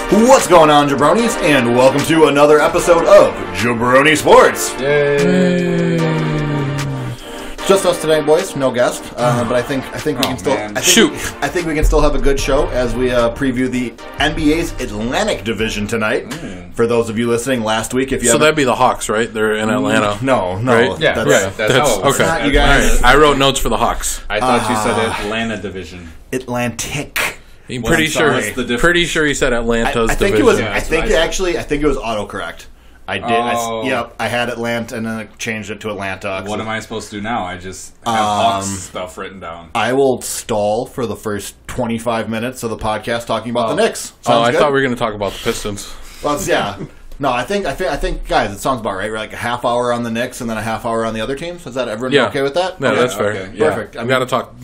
What's going on, Jabronis, and welcome to another episode of Jabroni Sports. Yay! Just us today, boys. No guest, but I think we can still. I think we can still have a good show as we preview the NBA's Atlantic Division tonight. For those of you listening, last week, if you that'd be the Hawks, right? They're in Atlanta. No, right? Yeah, that's how it works. Okay. You guys. Right. I wrote notes for the Hawks. I thought you said Atlanta Division. Atlantic. I'm pretty sure he said Atlanta's I think division. it was. Yeah, I think it was autocorrect. I did. I had Atlanta and then I changed it to Atlanta. What am I supposed to do now? I just have Hawks stuff written down. I will stall for the first 25 minutes of the podcast talking about the Knicks. I thought we were going to talk about the Pistons. Well, yeah. No, I think, guys, it sounds about right. We're like a half hour on the Knicks and then a half hour on the other teams. Is that everyone okay with that? No, okay. that's fair. Okay. Yeah. Perfect. I mean, gotta talk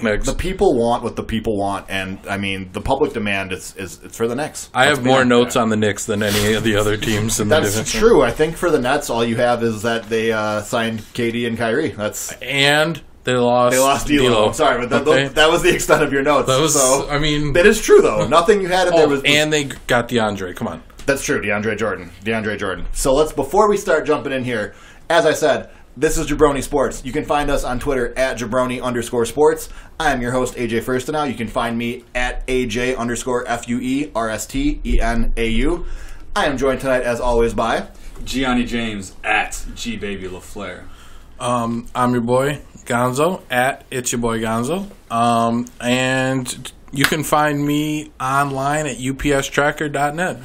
Knicks. The people want what the people want, and I mean, the public demand is it's for the Knicks. I have more notes on the Knicks than any of the other teams in the division. That's true. I think for the Nets, all you have is that they signed KD and Kyrie. And they lost D'Lo. Sorry, but that was the extent of your notes. That is true, though. Nothing you had in there was... And they got DeAndre. Come on. That's true, DeAndre Jordan. So before we start jumping in here, as I said, this is Jabroni Sports. You can find us on Twitter at Jabroni_sports. I am your host, AJ Firstenau. You can find me at AJ_FUERSTENAU. I am joined tonight, as always, by... Gianni James at GBabyLaFleur. I'm your boy, Gonzo, at It's Your Boy Gonzo. And... you can find me online at upstracker.net.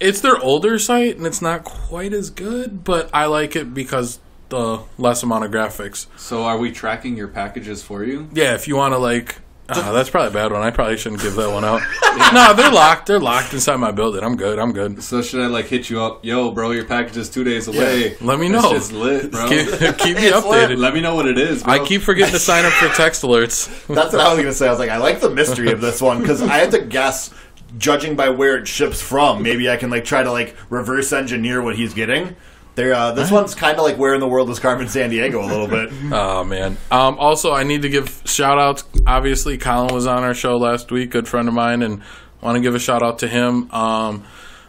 It's their older site, and it's not quite as good, but I like it because the less amount of graphics. So are we tracking your packages for you? Yeah, if you want to, that's probably a bad one. I probably shouldn't give that one out. No, they're locked. They're locked inside my building. I'm good. So should I hit you up? Yo, bro, your package is 2 days away. Yeah. Let me know. It's just lit, bro. Keep me updated. Lit. Let me know what it is, bro. I keep forgetting to sign up for text alerts. That's what I was going to say. I was like, I like the mystery of this one because I had to guess, judging by where it ships from. Maybe I can try to reverse engineer what he's getting. This one's kind of like Where in the World is Carmen Sandiego a little bit. Oh, man. Also, I need to give shout-outs. Obviously, Colin was on our show last week, good friend of mine, and want to give a shout-out to him.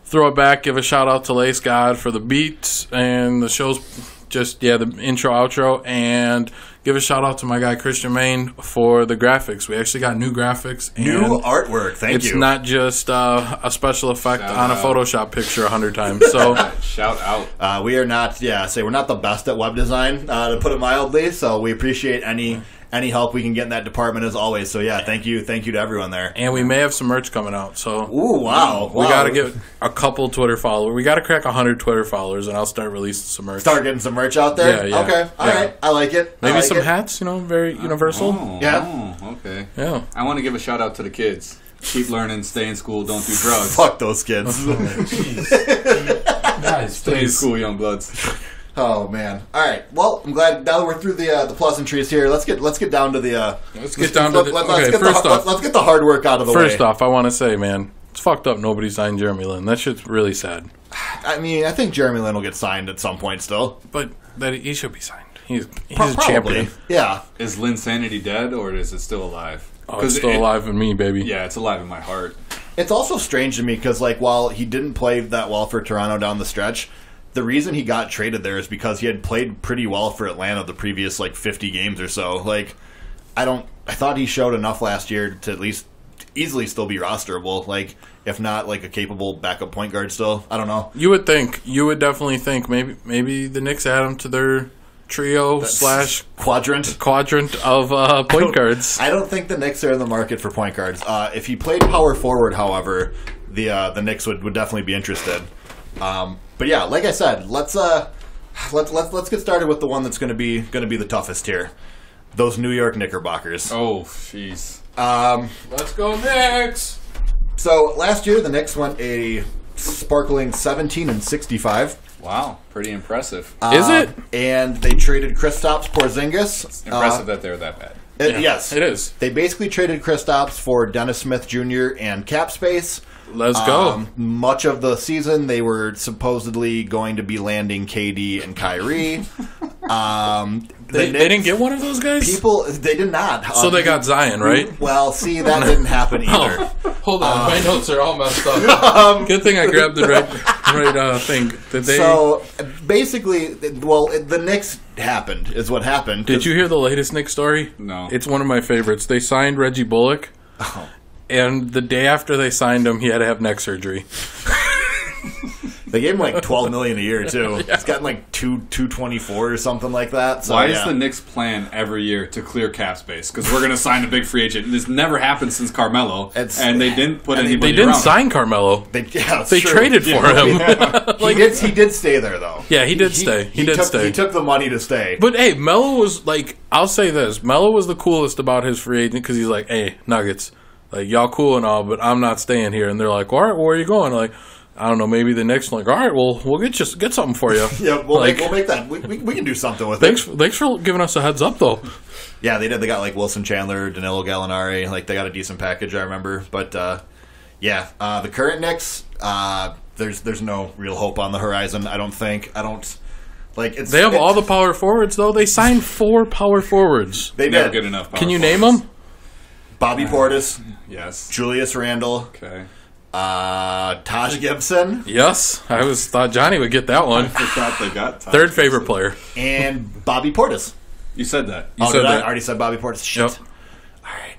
Throw it back, give a shout-out to Lace God for the beats and the show's the intro, outro, and give a shout-out to my guy Christian Main for the graphics. We actually got new graphics. And new artwork, thank you. It's not just a special effect on a Photoshop picture 100 times. So shout out. We are not, we're not the best at web design, to put it mildly, so we appreciate any help we can get in that department as always. So thank you to everyone there. And we may have some merch coming out. So wow. We got to get a couple Twitter followers. We got to crack 100 Twitter followers, and I'll start releasing some merch. Start getting some merch out there? Yeah. Okay. All right. I like it. Maybe some hats, very universal. Okay. Yeah. I want to give a shout out to the kids. Keep learning, stay in school, don't do drugs. Fuck those kids. Guys, stay in school, young bloods. Oh man! All right. Well, I'm glad now that we're through the pleasantries here. Let's get down to the. Let's get the hard work out of the way. First off, I want to say, man, it's fucked up. Nobody signed Jeremy Lin. That shit's really sad. I mean, I think Jeremy Lin will get signed at some point still, but he should be signed. He's a champion. Yeah. Is Linsanity dead or is it still alive? Oh, it's still alive in me, baby. Yeah, it's alive in my heart. It's also strange to me because, while he didn't play that well for Toronto down the stretch, the reason he got traded there is because he had played pretty well for Atlanta the previous 50 games or so. I thought he showed enough last year to at least easily still be rosterable. If not a capable backup point guard still. I don't know. You would definitely think maybe the Knicks add him to their trio / quadrant of point guards. I don't think the Knicks are in the market for point guards. If he played power forward, however, the Knicks would definitely be interested. But yeah, like I said, let's get started with the one that's going to be the toughest here. Those New York Knickerbockers. Oh, jeez. Let's go Knicks. So last year the Knicks went a sparkling 17-65. Wow, pretty impressive. Is it? And they traded Kristaps Porzingis. It's impressive that they're that bad. Yes, it is. They basically traded Kristaps for Dennis Smith Jr. and cap space. Let's go. Much of the season, they were supposedly going to be landing KD and Kyrie. They didn't get one of those guys? They did not. So they got Zion, right? Well, see, that didn't happen either. Hold on, my notes are all messed up. Good thing I grabbed the right thing. So, basically, the Knicks happened, is what happened. Did you hear the latest Knicks story? No. It's one of my favorites. They signed Reggie Bullock, and the day after they signed him, he had to have neck surgery. They gave him like $12 million a year too. He's gotten like $224 or something like that. So, why is the Knicks' plan every year to clear cap space? Because we're going to sign a big free agent. And this never happened since Carmelo, and they didn't put anybody. They didn't around sign Carmelo. They true. traded for him. He did stay there though. Yeah, he did stay. He did stay. He took the money to stay. But hey, Melo was like, I'll say this: Melo was the coolest about his free agent because he's like, hey, Nuggets, like y'all cool and all, but I'm not staying here. And they're like, all right, where are you going? Like, I don't know, maybe the Knicks like, all right, well, we'll get something for you. Yeah, we'll make that. We can do something with it. Thanks for giving us a heads up, though. Yeah, they did. They got like Wilson Chandler, Danilo Gallinari. Like they got a decent package, I remember. But the current Knicks, there's no real hope on the horizon. I don't think. They have all the power forwards though. They signed 4 power forwards. They never did. get enough. Can you name them? Bobby Portis. Yes. Julius Randle. Okay. Taj Gibson. Yes, I thought Johnny would get that one. I forgot they got Taj Third favorite Gibson. player. And Bobby Portis. You said that. You said that. I already said Bobby Portis. Shit. Yep. All right.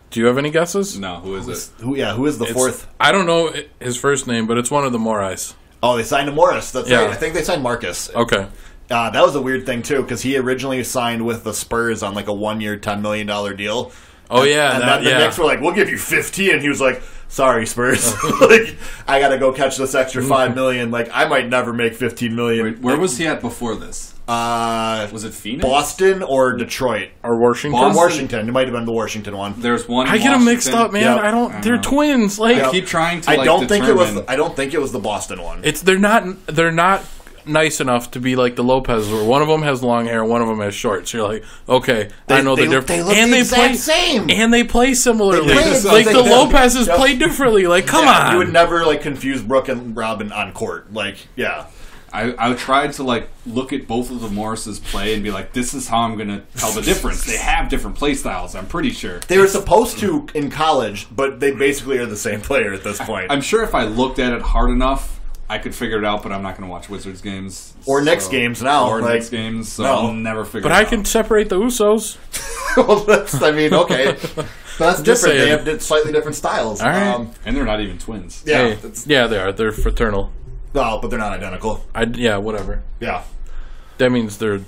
Do you have any guesses? No, who is it? Who is the fourth? I don't know his first name, but it's one of the Morais. Oh, they signed Morris. That's Yeah. right. I think they signed Marcus. Okay. That was a weird thing, too, because he originally signed with the Spurs on like a 1-year, $10 million deal. Oh, yeah. And the Knicks were like, we'll give you 15. And he was like, sorry, Spurs. Like, I got to go catch this extra $5 million. Like, I might never make $15 million. Wait, where was he at before this? Was it Phoenix? Boston or Detroit? Or Washington? Or Washington. It might have been the Washington one. There's one. I get them mixed up, man. Yep. I don't. They're twins. Like I keep trying to. I don't think it was the Boston one. they're not nice enough to be like the Lopez, where one of them has long hair, one of them has short. So you're like, okay, I know the difference. They look the exact same. And they play similarly. Like the Lopez's play differently. Like, come on. You would never like confuse Brooke and Robin on court. Like, yeah. I tried to like look at both of the Morrises play and be like, this is how I'm going to tell the difference. They have different play styles, I'm pretty sure. They were supposed to in college, but they basically are the same player at this point. I'm sure if I looked at it hard enough, I could figure it out, but I'm not going to watch Wizards games. Or Knicks games now. Or like, Knicks games, so no. I'll never figure it out. But I can separate the Usos. Well, okay. But that's different. They have slightly different styles. All right. And they're not even twins. Yeah. Yeah, they are. They're fraternal. No, but they're not identical. Yeah, whatever. Yeah. That means they're,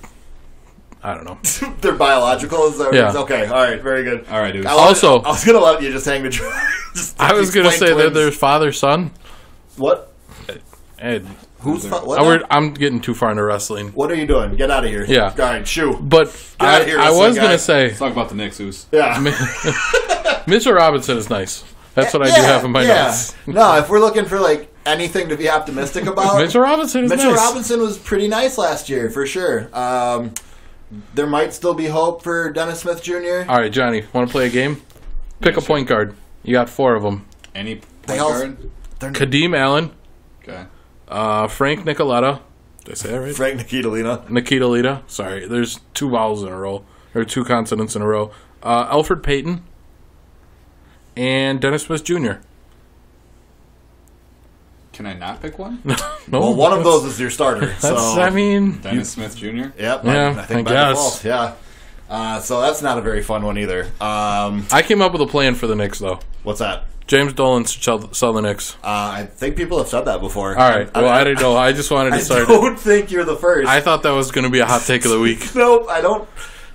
I don't know. They're biological? Is that Yeah. Okay, all right, very good. All right, dude. I was going to let you just hang the I was going to say that they're father-son. What? Hey, what? I'm getting too far into wrestling. What are you doing? Get out of here. Yeah. All right, shoo. But out of here, I was going to Let's say, talk about the Knicks, Oos. Yeah. Mitchell Robinson is nice. That's what I do have in my notes. No, if we're looking for like anything to be optimistic about, Mitchell Robinson is Mitchell nice. Robinson was pretty nice last year, for sure. There might still be hope for Dennis Smith Jr. All right, Johnny, want to play a game? Pick a point guard. You got 4 of them. Any point hell's- guard? Kadeem Allen, Okay. Frank Nicoletta. Did I say that right? Frank Nikitalina. Nikita Lita. Sorry, there's 2 vowels in a row. Or 2 consonants in a row. Alfred Payton. And Dennis Smith Jr. Can I not pick one? No, Well, one of those is your starter. That's, So. I mean, Dennis Smith Jr.? Yep. Yeah, I think I by guess. default, yeah. So that's not a very fun one either. I came up with a plan for the Knicks, though. What's that? James Dolan should sell the Knicks. I think people have said that before. All right. Well, I didn't know. I just wanted to I start. don't think you're the first. I thought that was going to be a hot take of the week. Nope, I don't.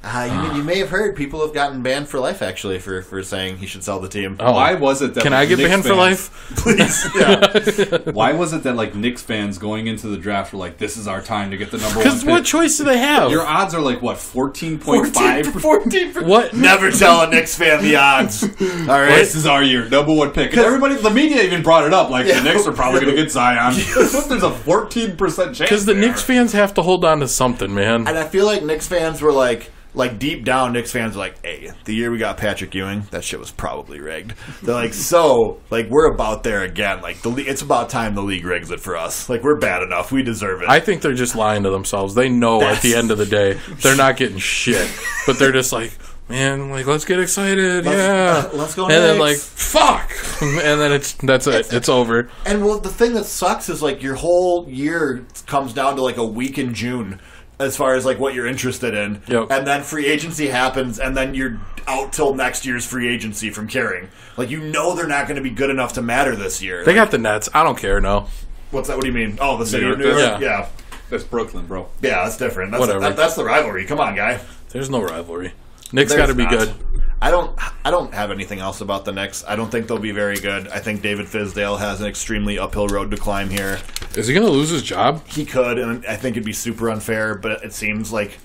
You may have heard people have gotten banned for life, actually, for saying he should sell the team. Oh. Why was it that Can like, I get Knicks banned for fans- life? Please. Yeah. Why was it that like Knicks fans going into the draft were like, this is our time to get the number 1 Because pick? what choice do they have? Your odds are like what, 14.5? 14. What? Never tell a Knicks fan the odds. All right. This is our year, number 1 pick. And everybody, the media even brought it up. Like the Knicks are probably going to get Zion. There's a 14% chance. Because the Knicks fans have to hold on to something, man. And I feel like Knicks fans were like, like deep down, Knicks fans are like, hey, the year we got Patrick Ewing, that shit was probably rigged. They're like, so, like, we're about there again. Like, it's about time the league rigs it for us. Like, we're bad enough. We deserve it. I think they're just lying to themselves. They know at the end of the day they're not getting shit, but they're just like, man, like, let's get excited, let's go. And then like, fuck, and then that's it. It's over. And well, the thing that sucks is like your whole year comes down to like a week in June. As far as like what you're interested in, and then free agency happens, and then you're out till next year's free agency from caring. Like they're not going to be good enough to matter this year. They got the Nets. I don't care. No. What's that? What do you mean? Oh, the city of New York. Yeah. That's Brooklyn, bro. Yeah, that's different. That's Whatever. That's the rivalry. Come on, guy. There's no rivalry. Knicks got to be good. I don't have anything else about the Knicks. I don't think they'll be very good. I think David Fizdale has an extremely uphill road to climb here. Is he going to lose his job? He could, and I think it'd be super unfair, but it seems like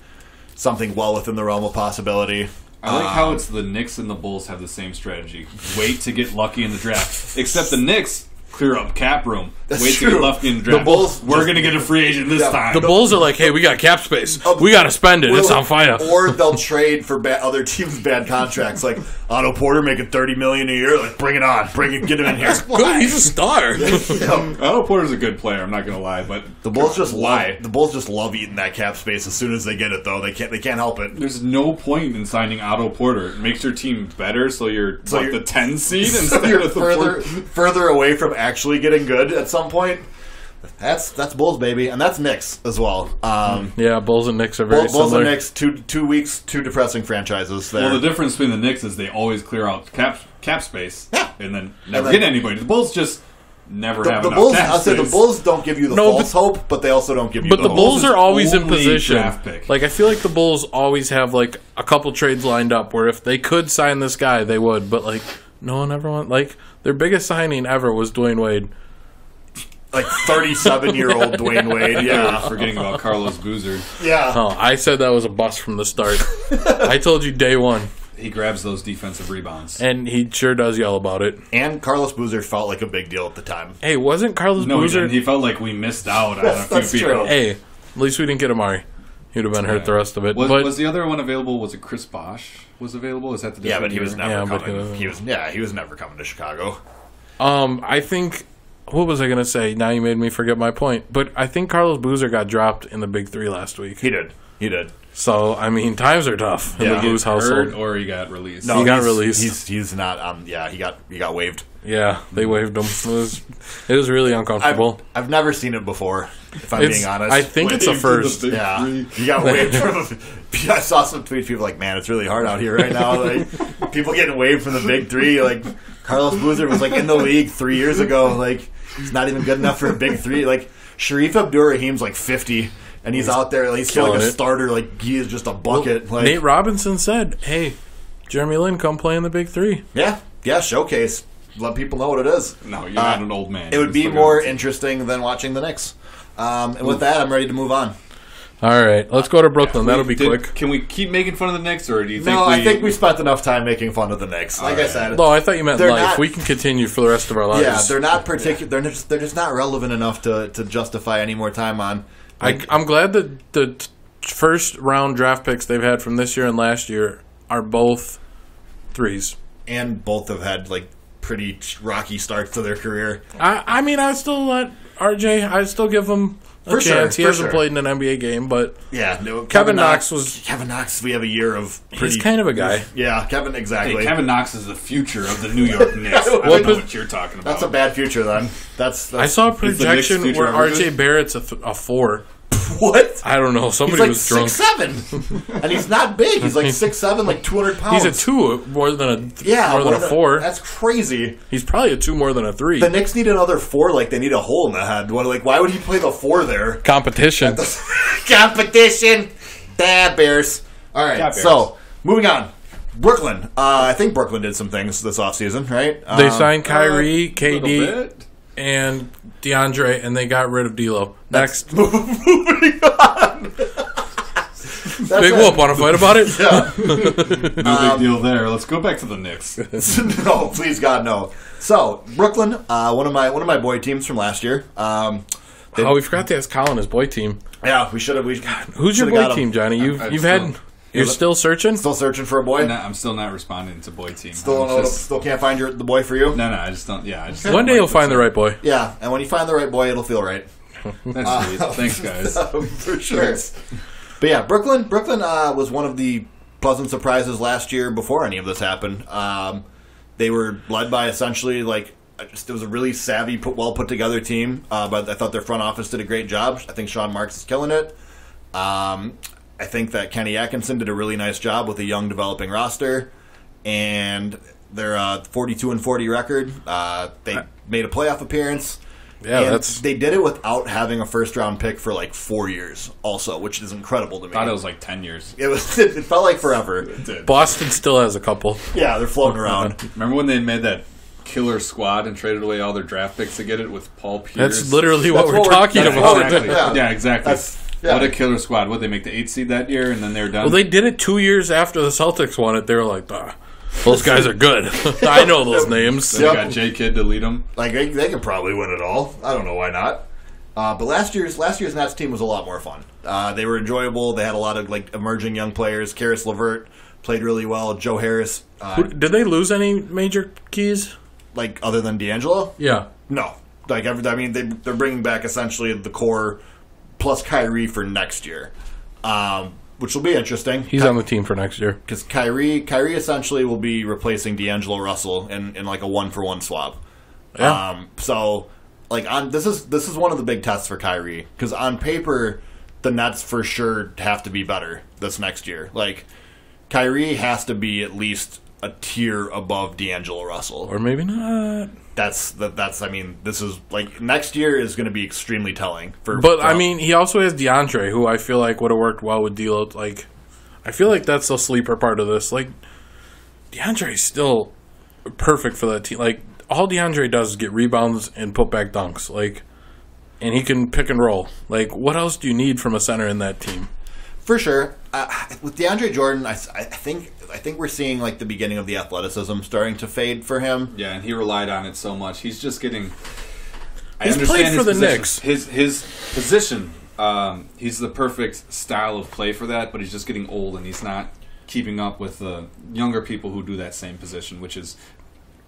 something well within the realm of possibility. I like how it's the Knicks and the Bulls have the same strategy. Wait to get lucky in the draft. Except the Knicks clear up cap room. Wait true. to get lucky in the draft. The Bulls we're going to get a free agent this time. The Bulls are like, hey, we got cap space. We got to spend it. It's on fire. Or they'll trade for other teams' bad contracts, like Otto Porter making $30 million a year. Like, bring it on, get him in here. Good, he's a star. Otto Porter's a good player. I'm not going to lie, but the Bulls just love eating that cap space as soon as they get it. Though they can't help it. There's no point in signing Otto Porter. It makes your team better, so you're the 10 seed instead of the further away from actually getting good at some point. That's Bulls, baby, and that's Knicks as well. Yeah, Bulls and Knicks are very similar. Bulls and Knicks, two weeks, two depressing franchises there. Well, the difference between the Knicks is they always clear out cap space, yeah, and then never get anybody. The Bulls just never have enough Bulls, cap I'll say space. the Bulls don't give you the false hope, but they also don't give you the hope. But the Bulls are always in position. Draft pick. Like, I feel like the Bulls always have, like, a couple trades lined up where if they could sign this guy, they would. But, like, no one ever wants... Like, their biggest signing ever was Dwayne Wade. Like 37-year-old Dwayne Wade, yeah. Forgetting about Carlos Boozer. Yeah. Oh, I said that was a bust from the start. I told you day one. He grabs those defensive rebounds. And he sure does yell about it. And Carlos Boozer felt like a big deal at the time. Hey, wasn't Carlos Boozer... He felt like we missed out on a few people. True. Hey, at least we didn't get Amari. He'd have been hurt the rest of it. Was the other one available? Was it Chris Bosh was available? Is that the different but he was never coming. he He was never coming to Chicago. I think... What was I going to say? Now you made me forget my point. But I think Carlos Boozer got dropped in the Big Three last week. He did. So, I mean, times are tough in the Blues household. Or he got released. No, he got released. He's not. He got waived. Yeah, they waived him. It was really uncomfortable. I've never seen it before, if I'm being honest. I think it's a first. He got waived from. I saw some tweets. People like, man, it's really hard out here right now. Like, people getting waived from the Big Three. Like, Carlos Boozer was like in the league 3 years ago. Like, he's not even good enough for a Big Three. Like, Sharif Abdur-Rahim's like 50. And he's out there, he's still like a starter, like he is just a bucket. Well, Nate Robinson said, hey, Jeremy Lin, come play in the Big Three. Yeah, showcase. Let people know what it is. No, you're not an old man. It would be more interesting than watching the Knicks. And with that, I'm ready to move on. All right, let's go to Brooklyn. That'll be quick. Can we keep making fun of the Knicks, or do you think No, I think we spent enough time making fun of the Knicks. Like I said. No, I thought you meant life. We can continue for the rest of our lives. Yeah, they're not particular. They're just not relevant enough to justify any more time on. I'm glad that the first round draft picks they've had from this year and last year are both threes. And both have had like pretty rocky starts to their career. I mean, I still let RJ. I still give him a chance. He hasn't played in an NBA game, but yeah, no, Kevin Knox was. Kevin Knox. We have a year of. He's kind of a guy. Yeah, Kevin. Exactly. Hey, Kevin Knox is the future of the New York Knicks. I don't know what you're talking about. That's a bad future, then. That's I saw a projection where RJ Barrett's a 4. What? I don't know. Somebody was drunk. 6'7", and he's not big. He's like 6'7", like 200 pounds. He's a 2 more than a 4. That's crazy. He's probably a 2 more than a 3. The Knicks need another 4, like they need a hole in the head. Why would he play the 4 there? Competition. Competition. Bears. All right. So moving on. Brooklyn. I think Brooklyn did some things this offseason, right? They signed Kyrie, KD, and DeAndre, and they got rid of D'Lo. Next. Moving on. Big whoop. Want to fight about it? Yeah. No big deal there. Let's go back to the Knicks. No, please God, no. So Brooklyn, one of my boy teams from last year. We forgot to ask Colin his boy team. Yeah, we should have. Who's your boy team, Johnny? You've had. You're still searching? Still searching for a boy? I'm still not responding to boy team. Still can't find the boy for you? No, I just don't. Yeah, I just One day you'll find the right boy. Yeah, and when you find the right boy, it'll feel right. That's sweet. Thanks, guys. For sure. But yeah, Brooklyn was one of the pleasant surprises last year before any of this happened. They were led by essentially it was a really savvy, well put together team. But I thought their front office did a great job. I think Sean Marks is killing it. I think that Kenny Atkinson did a really nice job with a young developing roster, and their 42-40 record. They made a playoff appearance. Yeah, they did it without having a first round pick for 4 years, also, which is incredible to me. I thought it was 10 years. It felt like forever. It did. Boston still has a couple. Yeah, they're floating around. Remember when they made that killer squad and traded away all their draft picks to get it with Paul Pierce? That's literally what we're talking about. Exactly. Yeah. Exactly. What a killer squad. What, they make the 8th seed that year and then they're done? Well, they did it 2 years after the Celtics won it. They were like, those guys are good. I know those names. Then they got J-Kid to lead them. They could probably win it all. I don't know why not. But last year's Nets team was a lot more fun. They were enjoyable. They had a lot of emerging young players. Karis LeVert played really well. Joe Harris. Did they lose any major keys? Other than D'Angelo? Yeah. No. They're bringing back essentially the core plus Kyrie for next year, which will be interesting. He's on the team for next year. Because Kyrie essentially will be replacing D'Angelo Russell in a 1-for-1 swap. Yeah. This is one of the big tests for Kyrie, because on paper the Nets for sure have to be better this next year. Kyrie has to be at least a tier above D'Angelo Russell, or maybe not. This is next year is going to be extremely telling for. But he also has DeAndre, who I feel like would have worked well with D'Lo. I feel like that's the sleeper part of this. DeAndre is still perfect for that team. All DeAndre does is get rebounds and put back dunks. And he can pick and roll. What else do you need from a center in that team? For sure, with DeAndre Jordan, I think we're seeing the beginning of the athleticism starting to fade for him. Yeah, and he relied on it so much. He's just getting. He's played for the Knicks. His position, he's the perfect style of play for that. But he's just getting old, and he's not keeping up with the younger people who do that same position, which is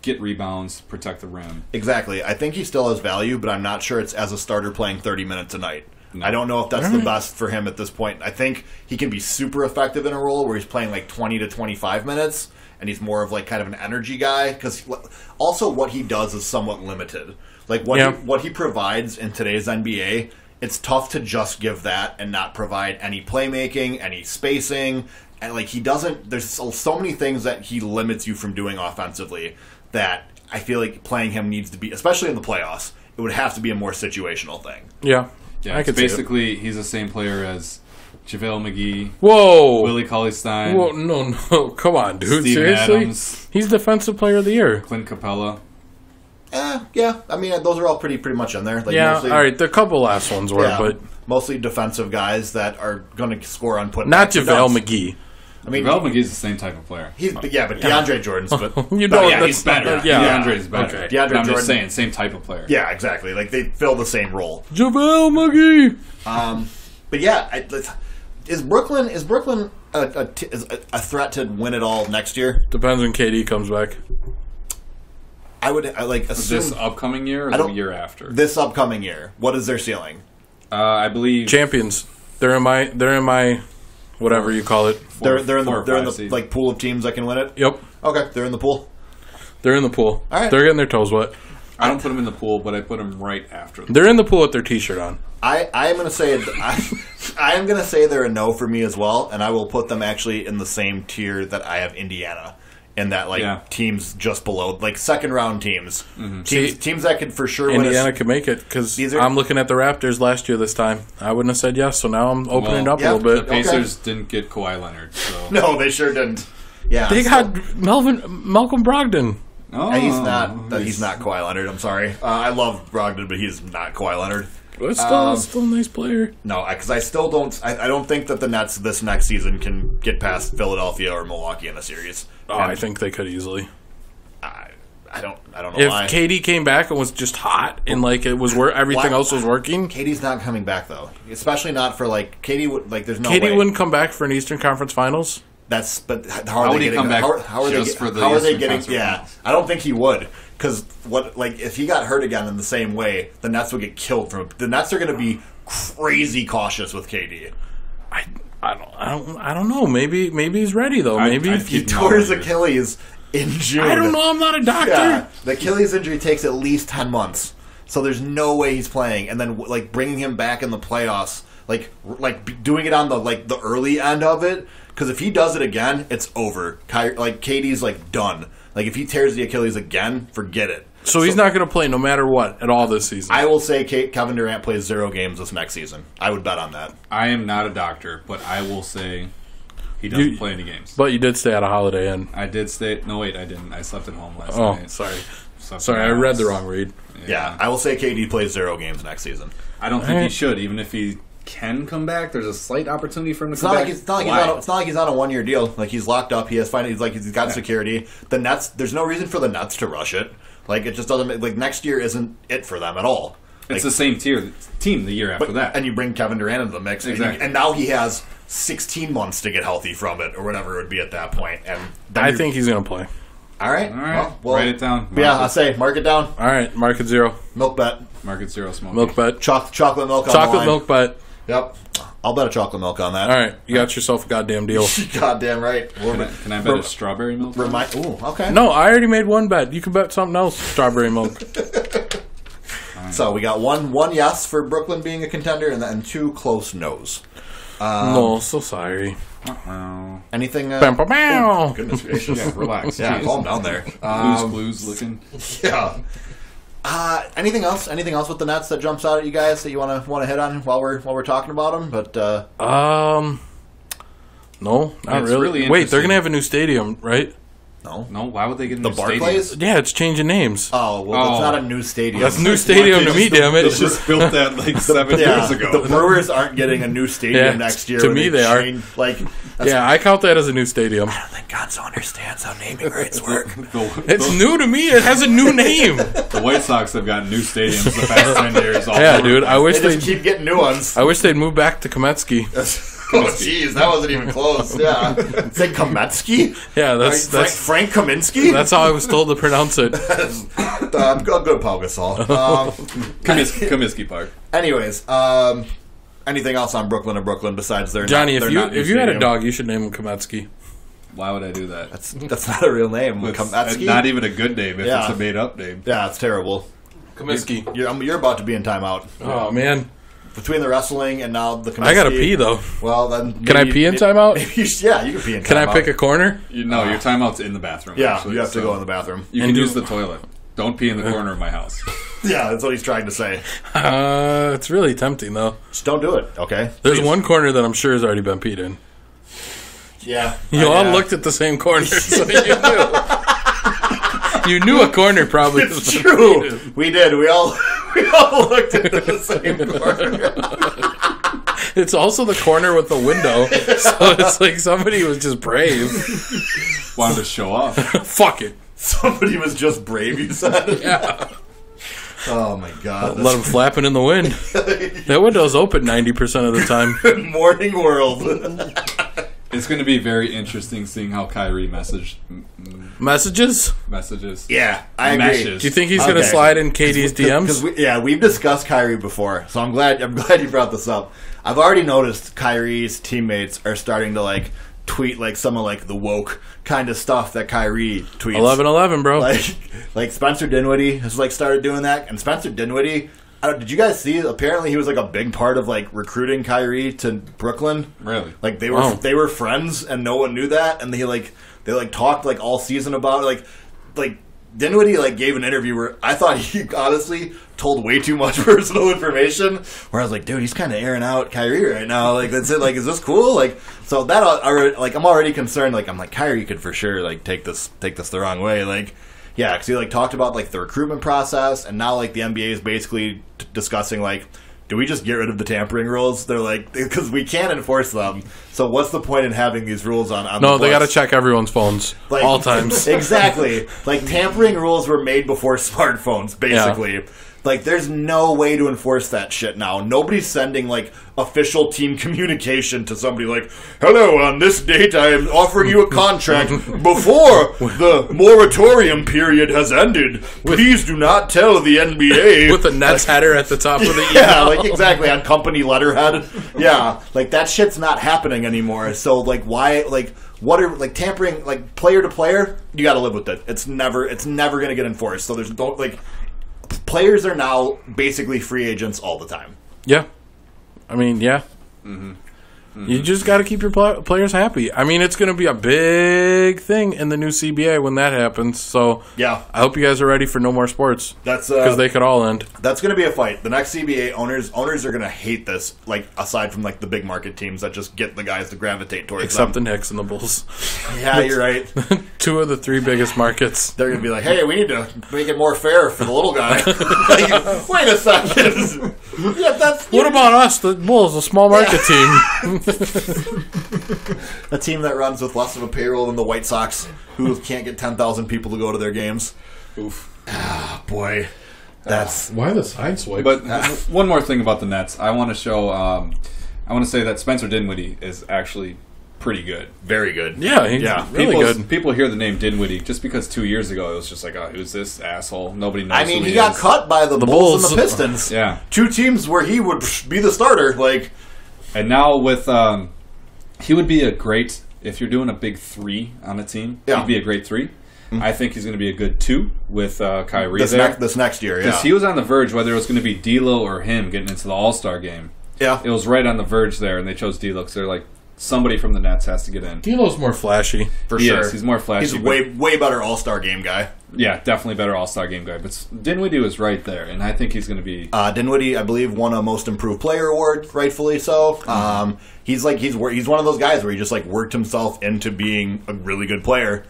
get rebounds, protect the rim. Exactly. I think he still has value, but I'm not sure it's as a starter playing 30 minutes a night. No. I don't know if that's the best for him at this point. I think he can be super effective in a role where he's playing 20 to 25 minutes, and he's more of kind of an energy guy. Because also what he does is somewhat limited. What he provides in today's NBA, it's tough to just give that and not provide any playmaking, any spacing, and he doesn't. There's so many things that he limits you from doing offensively that I feel like playing him needs to be, especially in the playoffs. It would have to be a more situational thing. Yeah. Yeah, basically he's the same player as JaVale McGee. Whoa. Willie Cauley-Stein. Whoa, no. Come on, dude. Steven Seriously? Adams. He's Defensive Player of the Year. Clint Capella. Yeah. Those are all pretty much in there. Mostly, all right. The couple last ones were, but mostly defensive guys that are going to score on putbacks. Not JaVale McGee. JaVale McGee's the same type of player. But DeAndre Jordan's. But he's better. Yeah. DeAndre's better. Okay. I'm just saying, same type of player. Yeah, exactly. They fill the same role. JaVale McGee. But yeah, is Brooklyn a threat to win it all next year? Depends when KD comes back. I would assume this upcoming year or the year after. This upcoming year. What is their ceiling? I believe champions. They're in my whatever you call it. They're in the pool of teams that can win it. Yep. Okay, they're in the pool. They're in the pool. All right. They're getting their toes wet. I don't put them in the pool, but I put them right after. They're in the pool with their T-shirt on. I am going to say I am going to say they're a no for me as well, and I will put them actually in the same tier that I have Indiana. In that, teams just below, second round teams. Mm-hmm. Teams that could for sure win. Indiana could make it, because I'm looking at the Raptors last year this time. I wouldn't have said yes, so now I'm opening it up a little bit. The Pacers didn't get Kawhi Leonard. So. No, they sure didn't. Yeah, they got Malcolm Brogdon. Oh, he's not Kawhi Leonard. I'm sorry. I love Brogdon, but he's not Kawhi Leonard. But still a nice player. No, because I still don't. I don't think that the Nets this next season can get past Philadelphia or Milwaukee in a series. Oh, I think they could easily. I don't know If why. KD came back and was just hot and like it was where everything else was working, KD's not coming back though, especially not for like KD. There's no way KD wouldn't come back for an Eastern Conference Finals. But How are would they he getting? come back How are just for the How are they Eastern getting? Conference Yeah, Finals? I don't think he would because if he got hurt again in the same way, the Nets would get killed from. The Nets are going to be crazy cautious with KD. I don't know. Maybe he's ready though. Maybe He tore his Achilles in June. I don't know. I'm not a doctor. Yeah, the Achilles injury takes at least 10 months, so there's no way he's playing. And then like bringing him back in the playoffs, like doing it on the early end of it, because if he does it again, it's over. KD's like done. Like if he tears the Achilles again, forget it. So he's not going to play no matter what at all this season. I will say Kevin Durant plays 0 games this next season. I would bet on that. I am not a doctor, but I will say he doesn't play any games. But you did stay at a Holiday Inn. I did stay. No, wait, I didn't. I slept at home last Oh, night. sorry, I read the wrong read. Yeah, I will say KD plays 0 games next season. I don't think he should, even if he can come back. There's a slight opportunity for him to It's come not back. it's not like he's on a 1-year deal. Like he's locked up. He has he's got security. The Nets. There's no reason for the Nets to rush it. Like it just doesn't. Like next year isn't it for them at all. It's the same team the year after that. And you bring Kevin Durant into the mix, Exactly. and now he has 16 months to get healthy from it, or whatever it would be at that point. And then I think he's going to play. All right. Well, Write it down. Yeah, I say mark it down. All right, market 0. Milk bet. Market 0 smoke. Milk bet. Chocolate milk. On the Chocolate line. milk bet. Yep. I'll bet a chocolate milk on that. All right, you got yourself a goddamn deal. Goddamn right. Can I bet a strawberry milk? Ooh, okay. No, I already made one bet. You can bet something else. Strawberry milk. So we got one yes for Brooklyn being a contender, and then 2 close no's. No, so sorry. Anything? Bam, bam, bam. Goodness gracious. Yeah, relax. Yeah, calm down there. Blues looking. Yeah. Anything else? Anything else with the Nets that jumps out at you guys that you want to hit on while we're talking about them? But no, not It's really. really Wait, they're interesting. gonna have a new stadium, right? No, why would they get a the new stadium? Barclays. Yeah, it's changing names. Oh well, it's not a new stadium. That's a new stadium to me, damn They it. just built that like 7 Yeah, years ago. the Brewers aren't getting a new stadium Yeah, next year. to when me they are. Like, Yeah, I count that as a new stadium. I don't think Gonzo understands how naming rights work. It's new to me. It has a new name. The White Sox have gotten new stadiums the past 10 years. All Yeah, over. dude. I wish They they. just keep getting new ones. I wish they'd move back to Kometsky. Oh, jeez, that wasn't even close. Yeah, say Kametsky. Yeah, that's Frank Kaminsky. that's how I was told to pronounce it. Good Paul Gasol. Comiskey Park. Anyways, anything else on Brooklyn or Brooklyn besides their Johnny, not, if they're not new you had a stadium? dog, you should name him Kometsky. Why would I do that? That's not a real name. It's Kametsky. not even a good name if Yeah. it's a made-up name. Yeah, it's terrible. Komisky. You're about to be in timeout Oh man, between the wrestling and now the. Kaminsky. I gotta pee though. Well, then Can I pee in timeout? Yeah, you can pee in timeout. Can I pick a corner? No, your timeout's in the bathroom. Yeah, actually, you have to so go in the bathroom. You And can do- use the toilet. Don't pee in the corner of my house. Yeah, that's what he's trying to say. It's really tempting though. Just don't do it, okay? There's Please. one corner that I'm sure has already been peed in. Yeah. You all Yeah. looked at the same corner, so you knew. You knew a corner probably. It's was true. peed in. We did. We all looked at the same corner. It's also the corner with the window, so it's like somebody was just brave. Wanted to show off. Fuck it. Somebody was just brave, you said? Yeah. Oh, my God. Let them flapping in the wind. That window's open 90% of the time. Good morning, world. It's going to be very interesting seeing how Kyrie messages. Messages? Yeah, I agree. Meshes. Do you think he's going to Okay. slide in KD's DMs? Because we've discussed Kyrie before, so I'm glad you brought this up. I've already noticed Kyrie's teammates are starting to like tweet like some of like the woke kind of stuff that Kyrie tweets. 11-11, bro. Like Spencer Dinwiddie has like started doing that, and Spencer Dinwiddie. Did you guys see? Apparently, he was like a big part of like recruiting Kyrie to Brooklyn. Really? Like they Wow. were friends, and no one knew that. And they talked like all season about it. Like Dinwiddie like gave an interview where I thought he honestly told way too much personal information. Where I was like, dude, he's kind of airing out Kyrie right now. Like that's it. Like, is this cool? Like so that like I'm already concerned. Like I'm like Kyrie could for sure like take this the wrong way. Like. Yeah, because he like talked about like the recruitment process, and now like the NBA is basically discussing like do we just get rid of the tampering rules? They're like, because we can't enforce them. So what's the point in having these rules on No, the they got to books? check everyone's phones Like, all times. Exactly. Like, tampering rules were made before smartphones, basically. Yeah. Like, there's no way to enforce that shit now. Nobody's sending, like, official team communication to somebody like, hello, on this date I am offering you a contract before the moratorium period has ended. Please do not tell the NBA. With the Nets header at the top of the email. Yeah, like, exactly, on company letterhead. Yeah, like, that shit's not happening anymore. So, like, why, like, what are, like, tampering, like, player to player, you gotta live with it. It's never gonna get enforced. So there's, like, players are now basically free agents all the time. Yeah. I mean, yeah. You just got to keep your players happy. I mean, it's going to be a big thing in the new CBA when that happens. So Yeah. I hope you guys are ready for no more sports. That's because they could all end. That's going to be a fight. The next CBA owners are going to hate this. Like, aside from like the big market teams that just get the guys to gravitate towards Except them. the Knicks and the Bulls. Yeah, you're right. 2 of the 3 biggest markets. They're going to be like, hey, we need to make it more fair for the little guy. Like, wait a second. Yeah, What about us, the Bulls, a small market team? a team that runs with less of a payroll than the White Sox, who can't get 10,000 people to go to their games. Oof. Ah, boy. That's... Why the side swipe? But one more thing about the Nets. I want to show... I want to say that Spencer Dinwiddie is actually pretty good. very good. Yeah, he's really good. People hear the name Dinwiddie just because 2 years ago it was just like, oh, who's this asshole? Nobody knows. I mean, who he he got is. cut by the Bulls and the Pistons. Yeah. 2 teams where he would be the starter. Like, And now with he would be a great, if you're doing a big 3 on a team, Yeah. he'd be a great 3. Mm-hmm. I think he's going to be a good 2 with Kyrie this next year, yeah. Because he was on the verge, whether it was going to be D'Lo or him getting into the All-Star game. Yeah. It was right on the verge there, and they chose D'Lo because they're like, somebody from the Nets has to get in. D'Lo's more flashy. For He sure. is. He's more flashy. He's a but- way better All-Star game guy. Yeah, definitely better All-Star game guy. But Dinwiddie was right there, and I think he's going to be... Dinwiddie, I believe, won a Most Improved Player award, rightfully so. He's one of those guys where he just like worked himself into being a really good player.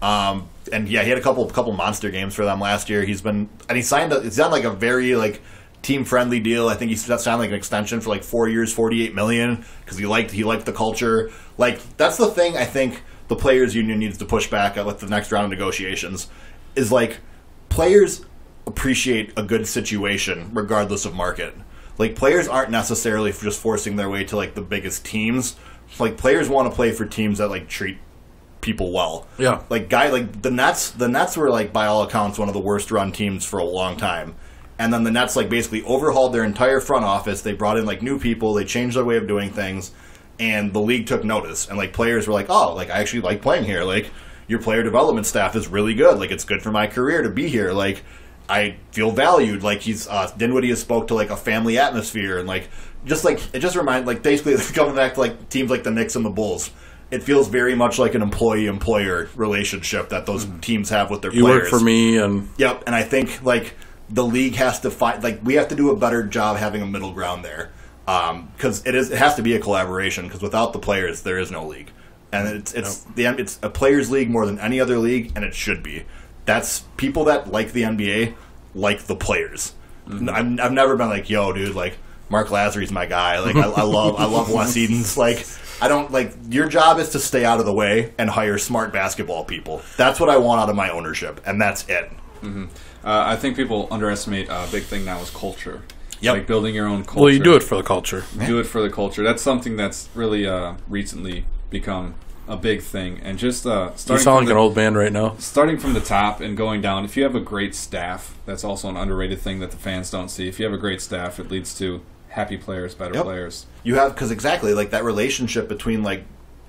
And yeah, he had a couple monster games for them last year. He's done like a very like team friendly deal. I think he signed like an extension for like 4 years, $48 million because he liked the culture. Like, that's the thing I think the players union needs to push back at with the next round of negotiations is like players appreciate a good situation regardless of market. Like, players aren't necessarily just forcing their way to like the biggest teams. Like, players want to play for teams that like treat people well. Yeah. Like the Nets were like by all accounts one of the worst run teams for a long time. And then the Nets like basically overhauled their entire front office. They brought in like new people, they changed their way of doing things, and the league took notice. And like players were like, "Oh, like I actually like playing here. Like your player development staff is really good. Like it's good for my career to be here. Like I feel valued." Like he's Dinwiddie has spoke to like a family atmosphere and like it just reminds like basically coming back to like teams like the Knicks and the Bulls. It feels very much like an employee-employer relationship that those teams have with their You players. work for me, and Yep, and I think like the league has to find like we have to do a better job having a middle ground there because it has to be a collaboration because without the players there is no league, and it's a players league more than any other league, and it should be. That's people that like the NBA like the players. Mm-hmm. I've never been like, yo, dude, like Mark Lasry's my guy. Like I love Wes Edens. Like I don't like your job is to stay out of the way and hire smart basketball people. That's what I want out of my ownership, and that's it. Mm-hmm. I think people underestimate a big thing now is culture. Yep. Like building your own culture. well, you do it for the culture. Do it for the culture. That's something that's really recently become a big thing. And just You starting sound like an old man right now. starting from the top and going down. If you have a great staff, that's also an underrated thing that the fans don't see. If you have a great staff, it leads to happy players, better Yep. players. You have because exactly like that relationship between like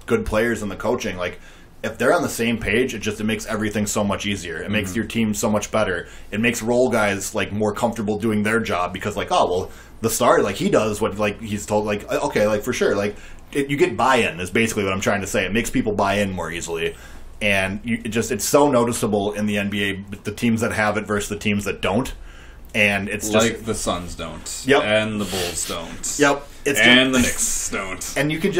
good players and the coaching. Like if they're on the same page, it makes everything so much easier. It makes your team so much better. It makes role guys like more comfortable doing their job because like the starter like he does what like he's told like okay like for sure like you get buy-in is basically what I'm trying to say. It makes people buy in more easily. And it's so noticeable in the NBA, the teams that have it versus the teams that don't. And it's just like the Suns don't. Yep. And the Bulls don't. Yep. And the Knicks don't. And you can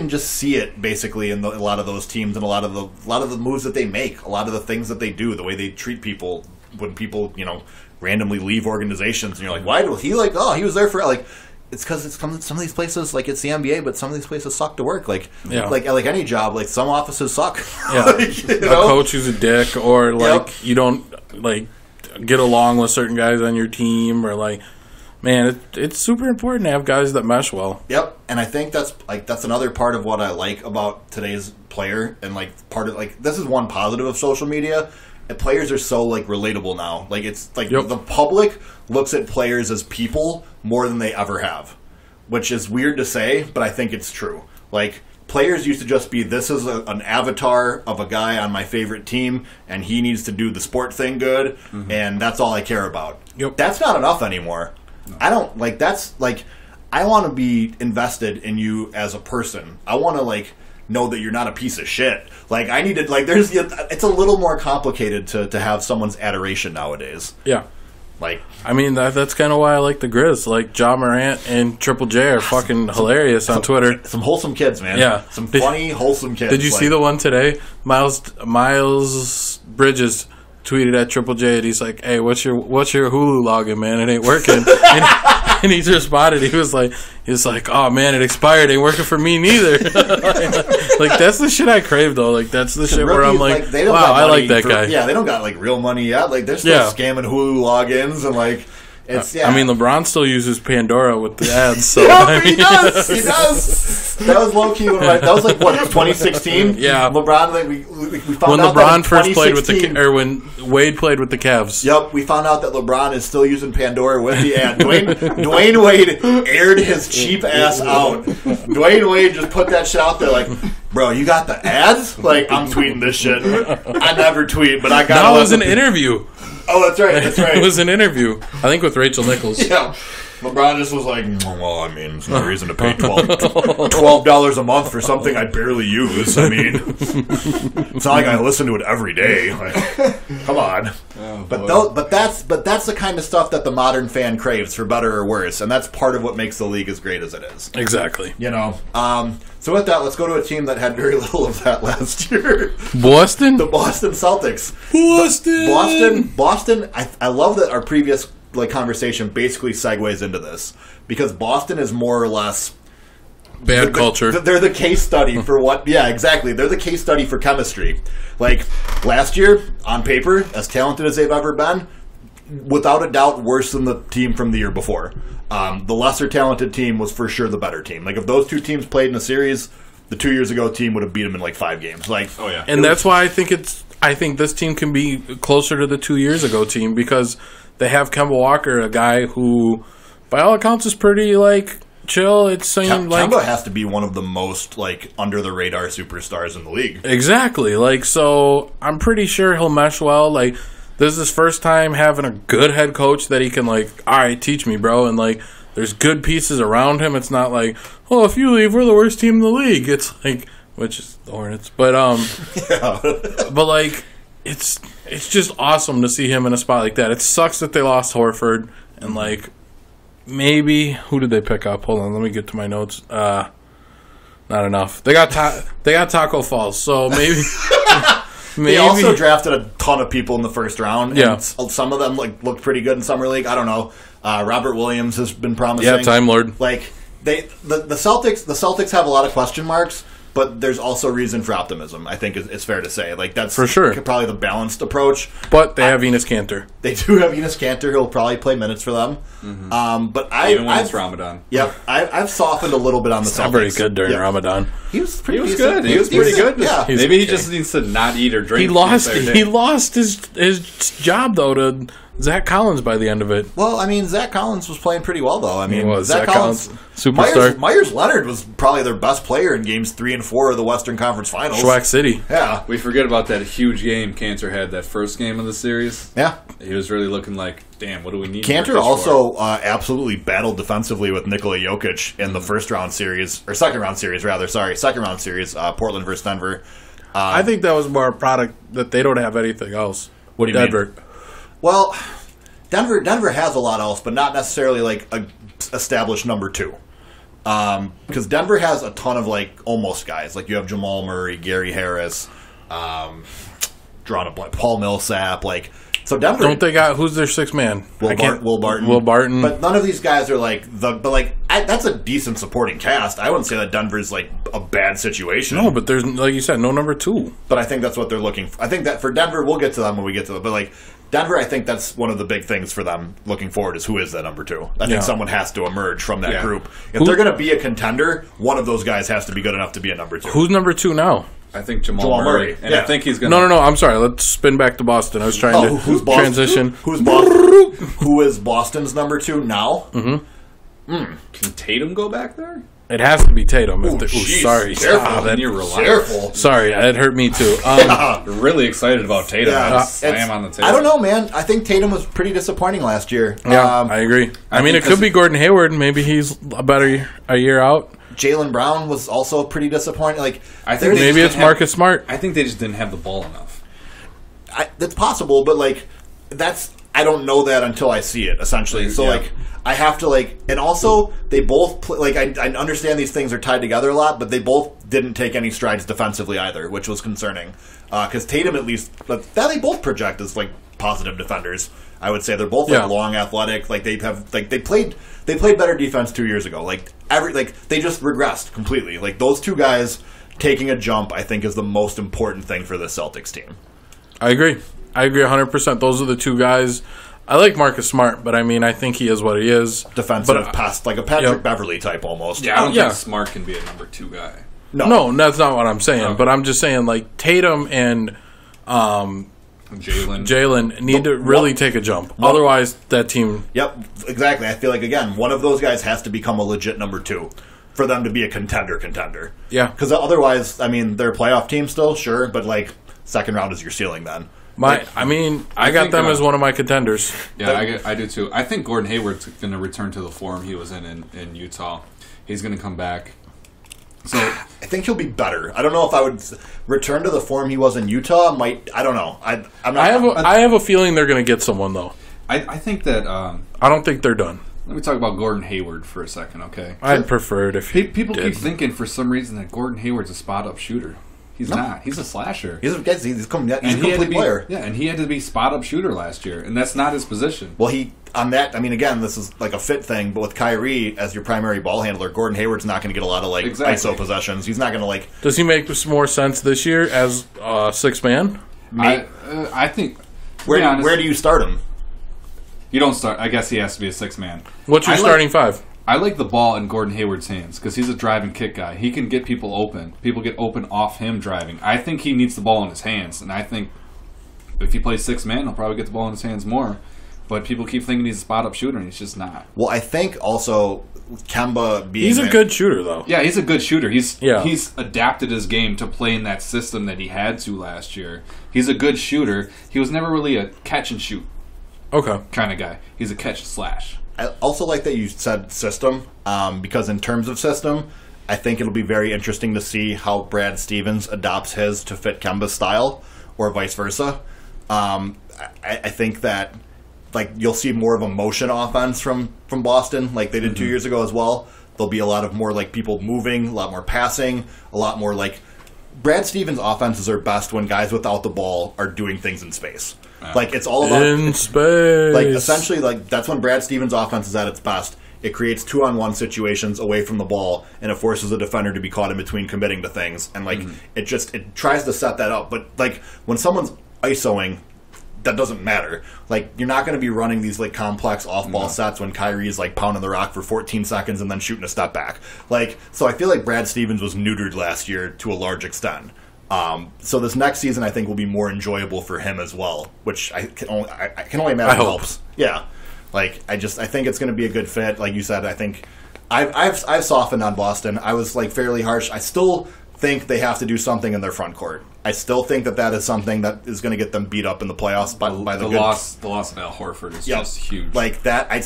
just see it basically in a lot of those teams and a lot of the moves that they make, a lot of the things that they do, the way they treat people when people randomly leave organizations, and you're like, why was he like? Oh, he was there for like. It's because some of these places, like it's the NBA, but some of these places suck to work. Like any job, like some offices suck. Yeah, like, a coach who's a dick, or like you don't like get along with certain guys on your team, or like, man, it's super important to have guys that mesh well. Yep, and I think that's another part of what I like about today's player, and like part of like this is one positive of social media. And players are so like relatable now. Like it's like the public looks at players as people more than they ever have, which is weird to say, but I think it's true. Like players used to just be, this is an avatar of a guy on my favorite team, and he needs to do the sport thing good, and that's all I care about. Yep. That's not enough anymore. No. I don't like. That's like I want to be invested in you as a person. I want to like know that you're not a piece of shit. Like I need to like. It's a little more complicated to have someone's adoration nowadays. Yeah. Like, I mean, that's kind of why I like the Grizz. Like, Ja Morant and Triple J are fucking hilarious on Twitter. Some wholesome kids, man. Yeah. Some funny, wholesome kids. Did you see the one today? Miles Bridges tweeted at Triple J, and he's like, "Hey, what's your Hulu login, man? It ain't working." And he responded. He was like, "Oh man, it expired. Ain't working for me neither." Like that's the shit I crave though. Like that's the shit where I'm like, wow, I like that guy. Yeah, they don't got like real money yet. Like they're still scamming Hulu logins and like. It's, I mean, LeBron still uses Pandora with the ads. So he does. He does. That was low key. That was like what 2016. Yeah, LeBron. Like we found when out LeBron first played with when Wade played with the Cavs. Yep, we found out that LeBron is still using Pandora with the ad. Dwayne Wade aired his cheap ass out. Dwayne Wade just put that shit out there like, bro, you got the ads? Like I'm tweeting this shit. I never tweet, but I got. No, it was an interview. Oh, that's right. That's right. It was an interview. I think with Rachel Nichols. Yeah. LeBron just was like, well, I mean, there's no reason to pay $12 a month for something I barely use. I mean, it's not like I listen to it every day. Like, come on. Oh, but that's the kind of stuff that the modern fan craves, for better or worse, and that's part of what makes the league as great as it is. Exactly. You know. So with that, let's go to a team that had very little of that last year. Boston? The Boston Celtics. Boston. I love that our previous conversation basically segues into this, because Boston is more or less bad culture. They're the case study for what? Yeah, exactly. They're the case study for chemistry. Like last year, on paper, as talented as they've ever been, without a doubt, worse than the team from the year before. The lesser talented team was for sure the better team. Like if those two teams played in a series, the 2 years ago team would have beat them in like 5 games. Like, oh yeah, and that's why I think this team can be closer to the 2 years ago team, because they have Kemba Walker, a guy who, by all accounts, is pretty like chill. It's saying like Kemba has to be one of the most like under the radar superstars in the league. Exactly. Like, so I'm pretty sure he'll mesh well. Like, this is his first time having a good head coach that he can like, all right, teach me, bro. And like, there's good pieces around him. It's not like, oh, if you leave, we're the worst team in the league. It's like, which is the Hornets, but yeah. But like, it's just awesome to see him in a spot like that. It sucks that they lost Horford, and like, maybe who did they pick up? Hold on, let me get to my notes. Not enough. They got Taco Falls, so maybe. They also drafted a ton of people in the first round. Yeah, and some of them like looked pretty good in summer league. I don't know. Robert Williams has been promising. Yeah, Time Lord. Like the Celtics have a lot of question marks, but there's also reason for optimism. I think it's fair to say. Like that's for sure probably the balanced approach. But they have Enes Kanter. They do have Enes Kanter. He'll probably play minutes for them. Mm-hmm. But even when it's Ramadan. Yep, I've softened a little bit on the Celtics. Not very good during Ramadan. He was pretty good. He was pretty good. Yeah. Maybe he just needs to not eat or drink. He lost his job though to Zach Collins by the end of it. Well, I mean, Zach Collins was playing pretty well, though. I mean, Zach Collins, superstar. Myers Leonard was probably their best player in games 3 and 4 of the Western Conference Finals. Schwack City. Yeah. We forget about that huge game Kanter had, that first game of the series. Yeah. He was really looking like, damn, what do we need? Kanter also absolutely battled defensively with Nikola Jokic in the second round series, Portland versus Denver. I think that was more a product that they don't have anything else. What do you mean? Well, Denver has a lot else, but not necessarily like a established number 2. Because Denver has a ton of like almost guys. Like you have Jamal Murray, Gary Harris, drawing a blank. Paul Millsap, like. So Denver, don't they got who's their sixth man? Will Barton. Will Barton. But none of these guys are like that's a decent supporting cast. I wouldn't say that Denver's like a bad situation. No, but there's, like you said, no number 2. But I think that's what they're looking for. I think that for Denver, we'll get to them when we get to them. But like Denver, I think that's one of the big things for them looking forward is who is that number 2. I think someone has to emerge from that group. If they're going to be a contender, one of those guys has to be good enough to be a number 2. Who's number 2 now? I think Jamal Murray. And I think he's going to... No, I'm sorry. Let's spin back to Boston. I was trying to transition. Who's Boston? Who is Boston's number 2 now? Can Tatum go back there? It has to be Tatum. Sorry. Careful. Sorry, that hurt me too. Really excited about Tatum. Yeah, Slam on the table. I don't know, man. I think Tatum was pretty disappointing last year. Yeah, I agree. I mean, it could be Gordon Hayward. Maybe he's a year out. Jaylen Brown was also pretty disappointing. Like, I think maybe it's Marcus Smart. I think they just didn't have the ball enough. That's possible, but like, I don't know that until I see it. Essentially, so like, I have to like, and also they both like. I understand these things are tied together a lot, but they both didn't take any strides defensively either, which was concerning. Because Tatum, at least, they both project as like positive defenders. I would say they're both like long, athletic. Like they played better defense 2 years ago. They just regressed completely. Like those two guys taking a jump, I think, is the most important thing for the Celtics team. I agree 100%. Those are the two guys. I like Marcus Smart, but I mean, I think he is what he is. Defensive pass, like a Patrick Beverly type almost. Yeah, I don't think Smart can be a number 2 guy. No, that's not what I'm saying. Okay. But I'm just saying, like, Tatum and Jalen need to really take a jump. Otherwise, that team... Yep, exactly. I feel like, again, one of those guys has to become a legit number 2 for them to be a contender. Yeah. Because otherwise, I mean, they're a playoff team still, sure, but, like, second round is your ceiling then. I got them as one of my contenders. Yeah, I do too. I think Gordon Hayward's going to return to the form he was in Utah. He's going to come back. So I think he'll be better. I don't know if I would return to the form he was in Utah. I don't know. I have a feeling they're going to get someone though. I think that I don't think they're done. Let me talk about Gordon Hayward for a second, okay? I'd prefer it if people keep thinking for some reason that Gordon Hayward's a spot-up shooter. He's not. He's a slasher. He's a complete player. Yeah, and he had to be spot-up shooter last year, and that's not his position. Well, again, this is like a fit thing, but with Kyrie as your primary ball handler, Gordon Hayward's not going to get a lot of ISO possessions. He's not going to Does he make more sense this year as sixth man? I think. Where do you start him? You don't start. I guess he has to be a sixth man. What's your starting five? I like the ball in Gordon Hayward's hands because he's a drive and kick guy. He can get people open. People get open off him driving. I think he needs the ball in his hands, and I think if he plays six man, he'll probably get the ball in his hands more. But people keep thinking he's a spot-up shooter, and he's just not. Well, I think also Kemba being... He's a good shooter, though. Yeah, he's a good shooter. He's adapted his game to play in that system that he had to last year. He's a good shooter. He was never really a catch-and-shoot kind of guy. He's a catch-slash. I also like that you said system, because in terms of system, I think it'll be very interesting to see how Brad Stevens adopts his to fit Kemba's style, or vice versa. I think that you'll see more of a motion offense from Boston, like they did 2 years ago as well. There'll be a lot of more people moving, a lot more passing, a lot more Brad Stevens' offenses are best when guys without the ball are doing things in space. It's all about in space. Essentially, that's when Brad Stevens' offense is at its best. It creates 2-on-1 situations away from the ball, and it forces a defender to be caught in between committing to things. And it tries to set that up. But when someone's isoing, that doesn't matter. You're not going to be running these complex off-ball sets when Kyrie's pounding the rock for 14 seconds and then shooting a step back. So I feel like Brad Stevens was neutered last year to a large extent. So this next season, I think, will be more enjoyable for him as well, which I can only imagine helps. Yeah, I think it's going to be a good fit. Like you said, I think I've softened on Boston. I was fairly harsh. I still think they have to do something in their front court. I still think that is something that is going to get them beat up in the playoffs by the loss. The loss of Al Horford is just huge. But I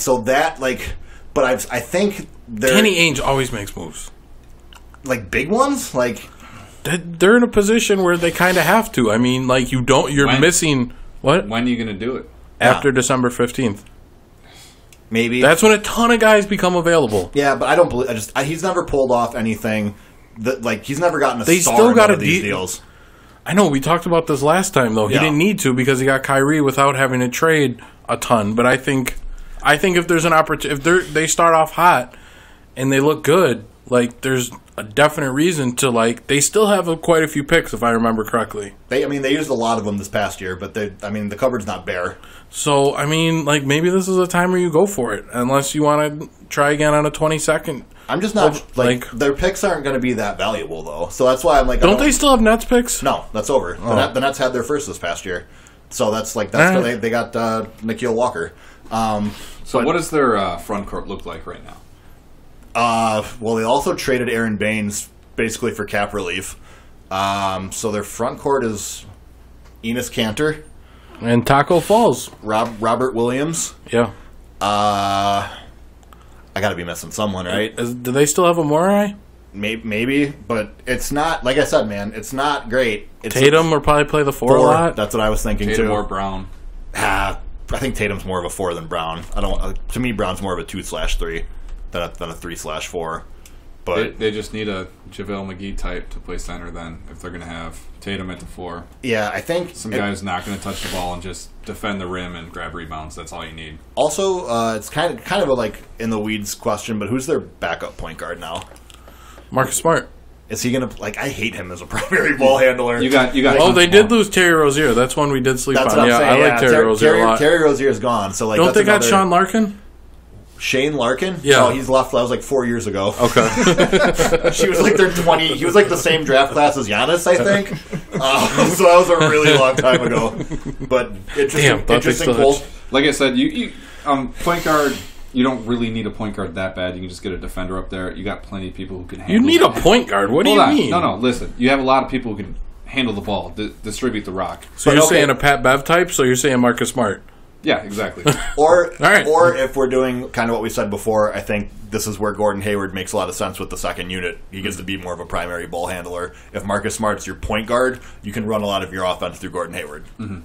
think Danny Ainge always makes moves. Big ones, They're in a position where they kind of have to. I mean, you're missing... What? When are you going to do it? After December 15th. Maybe. That's when a ton of guys become available. Yeah, but I don't believe... he's never pulled off anything... he's never gotten a star in one of these deals. I know we talked about this last time though. He Yeah. didn't need to because he got Kyrie without having to trade a ton. But I think if there's an opportunity, if they start off hot and they look good, like there's a definite reason to like. They still have quite a few picks if I remember correctly. They used a lot of them this past year, but the cupboard's not bare. So like maybe this is a time where you go for it, unless you want to try again on a 22nd. I'm just not their picks aren't going to be that valuable though, so that's why I'm like. Don't they still have Nets picks? No, that's over. The Nets had their first this past year, so that's they got Nikhil Walker. So what does their front court look like right now? Well, they also traded Aaron Baines basically for cap relief. So their front court is Enes Kanter And Taco Falls. Robert Williams. Yeah. I got to be missing someone, right? Do they still have a Morai? Maybe, but it's not, like I said, man, it's not great. Tatum will probably play the four a lot. That's what I was thinking, Tatum too. or Brown. I think Tatum's more of a 4 than Brown. To me, Brown's more of a 2/3 than a 3/4. But they just need a JaVale McGee type to play center then, if they're going to have Tatum at the 4. yeah, I think Some guy who's not going to touch the ball and just defend the rim and grab rebounds. That's all you need. Also, it's kind of a like in the weeds question, but who's their backup point guard now? Marcus Smart. Is he gonna I hate him as a primary ball handler. You got. Oh, they did lose Terry Rozier. That's one we did sleep That's on. what I'm Yeah, saying. I like Terry Rozier a lot. Terry Rozier's gone. So Don't they got Sean Larkin? Shane Larkin? Yeah. Oh, he's left. That was like 4 years ago. Okay. She was like their 20. He was like the same draft class as Giannis, I think. So that was a really long time ago. But interesting poll. Like I said, you point guard. You don't really need a point guard that bad. You can just get a defender up there. You got plenty of people who can handle. You need a point guard. What do you mean? No. Listen, you have a lot of people who can handle the ball, distribute the rock. So you're saying a Pat Bev type? So you're saying Marcus Smart? Yeah, exactly. Or right. or if we're doing kind of what we said before, I think this is where Gordon Hayward makes a lot of sense with the second unit. He gets to be more of a primary ball handler. If Marcus Smart's your point guard, you can run a lot of your offense through Gordon Hayward. Mm-hmm.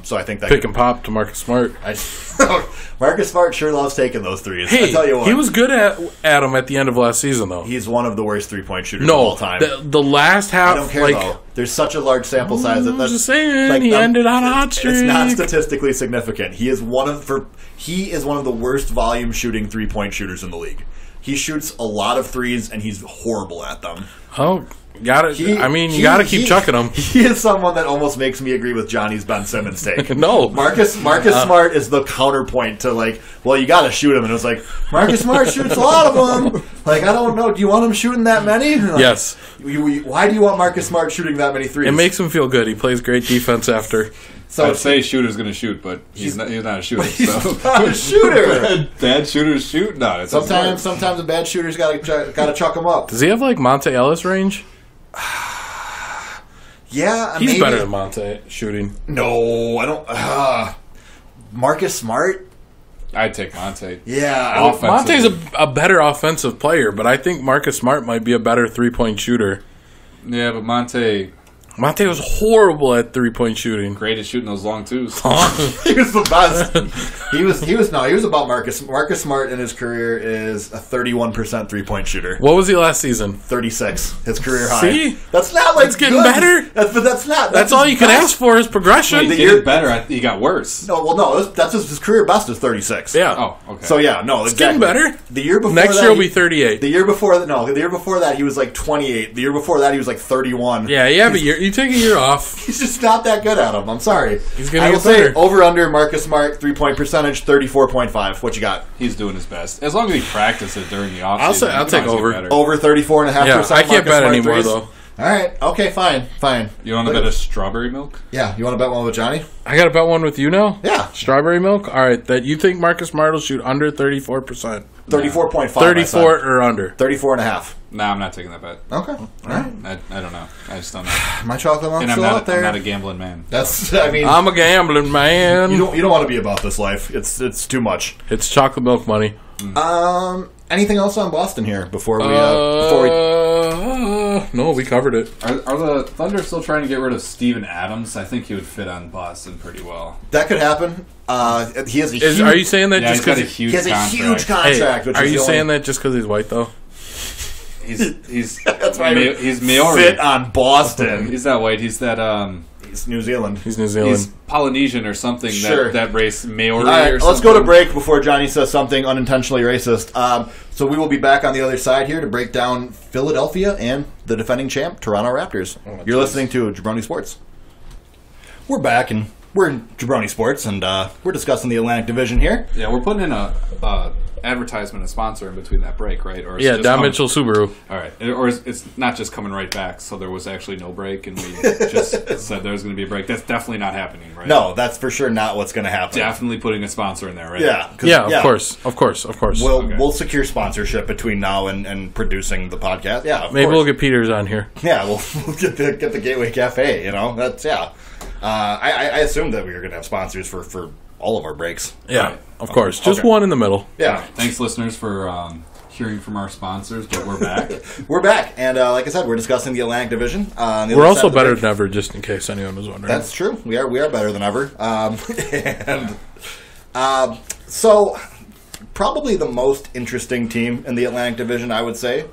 So I think that Pick and pop to Marcus Smart. Marcus Smart sure loves taking those threes. Hey, I tell you what, he was good at them at the end of last season, though. He's one of the worst 3-point shooters of all time. The last half, I don't care though. There's such a large sample size that I'm just saying he ended on a hot streak. It's not statistically significant. He is one of the worst volume shooting 3-point shooters in the league. He shoots a lot of threes and he's horrible at them. Oh, you gotta keep chucking him. He is someone that almost makes me agree with Johnny's Ben Simmons take. No. Marcus Smart is the counterpoint to you gotta shoot him. And it was like, Marcus Smart shoots a lot of them. I don't know. Do you want him shooting that many? Yes. Why do you want Marcus Smart shooting that many threes? It makes him feel good. He plays great defense after. So I'd say shooter's going to shoot, but he's not a shooter. He's not a shooter. Bad shooters shoot? No. Sometimes a bad shooter's got to chuck him up. Does he have Monte Ellis range? Yeah, he's maybe better than Monte shooting. No, I don't. Marcus Smart. I'd take Monte. Yeah, Monte's a better offensive player, but I think Marcus Smart might be a better 3-point shooter. Yeah, but Monte was horrible at 3-point shooting. Great at shooting those long twos. He was the best. He was about Marcus. Marcus Smart in his career is a 31% 3-point shooter. What was he last season? 36. His career high. See? That's not it's getting good. better. That's not. That's all you can ask for is progression. He did better. He got worse. No. That's his career best is 36. Yeah. Oh, okay. So yeah, no, it's getting better. The year before next year will be 38. The year before that he was 28. The year before that he was 31. Yeah, you have a year. You take a year off. He's just not that good at them. I'm sorry. He's gonna I will get better. say over under Marcus Smart 3-point percentage 34.5. What you got? He's doing his best as long as he practices during the offseason. I'll take over 34.5%. Yeah, I can't bet anymore though. All right. Okay. Fine. You want to bet a strawberry milk? Yeah. You want to bet one with Johnny? I got to bet one with you now. Yeah. Strawberry milk. All right. That you think Marcus Smart will shoot under 34%? 34.5. 34 or under? 34.5. Nah, I'm not taking that bet. Okay. All right. I don't know. I just don't know. My chocolate monk's and still out there. I'm not a gambling man. I'm a gambling man. You don't want to be about this life. It's too much. It's chocolate milk money. Anything else on Boston here before we? No, we covered it. Are the Thunder still trying to get rid of Steven Adams? I think he would fit on Boston pretty well. That could happen. He has a huge, are you saying that just because he has a huge contract? Hey, are you saying that just because he's white though? He's that's That's why he's Maori. fit on Boston. He's not white. He's that. He's New Zealand. He's New Zealand. He's Polynesian or something. Sure. That race, Maori. All right, or let's go to something. break before Johnny says something unintentionally racist. So we will be back on the other side here to break down Philadelphia and the defending champ, Toronto Raptors. You're listening to Jabroni Sports. We're back, and we're in Jabroni Sports, and we're discussing the Atlantic Division here. Yeah, we're putting in a advertisement, a sponsor in between that break, right? Or is it Yeah, just Don coming- Mitchell Subaru. All right, or it's not just coming right back. So there was actually no break, and we just said there was going to be a break. That's definitely not happening, right? No, that's for sure not what's going to happen. Definitely putting a sponsor in there, right? Yeah, 'cause- Yeah, of course. We'll secure sponsorship between now and producing the podcast. Yeah, of Maybe course. we'll get Peters on here. Yeah, we'll get the Gateway Cafe. You know, that's I assumed that we were going to have sponsors for all of our breaks. Yeah, Right. of course. Just Okay. one in the middle. Yeah, Thanks, listeners, for hearing from our sponsors. But we're back. we're back, and like I said, we're discussing the Atlantic Division. On the We're other also side of the better break. than ever, just in case anyone was wondering. That's true. We are better than ever. So probably the most interesting team in the Atlantic Division, I would say,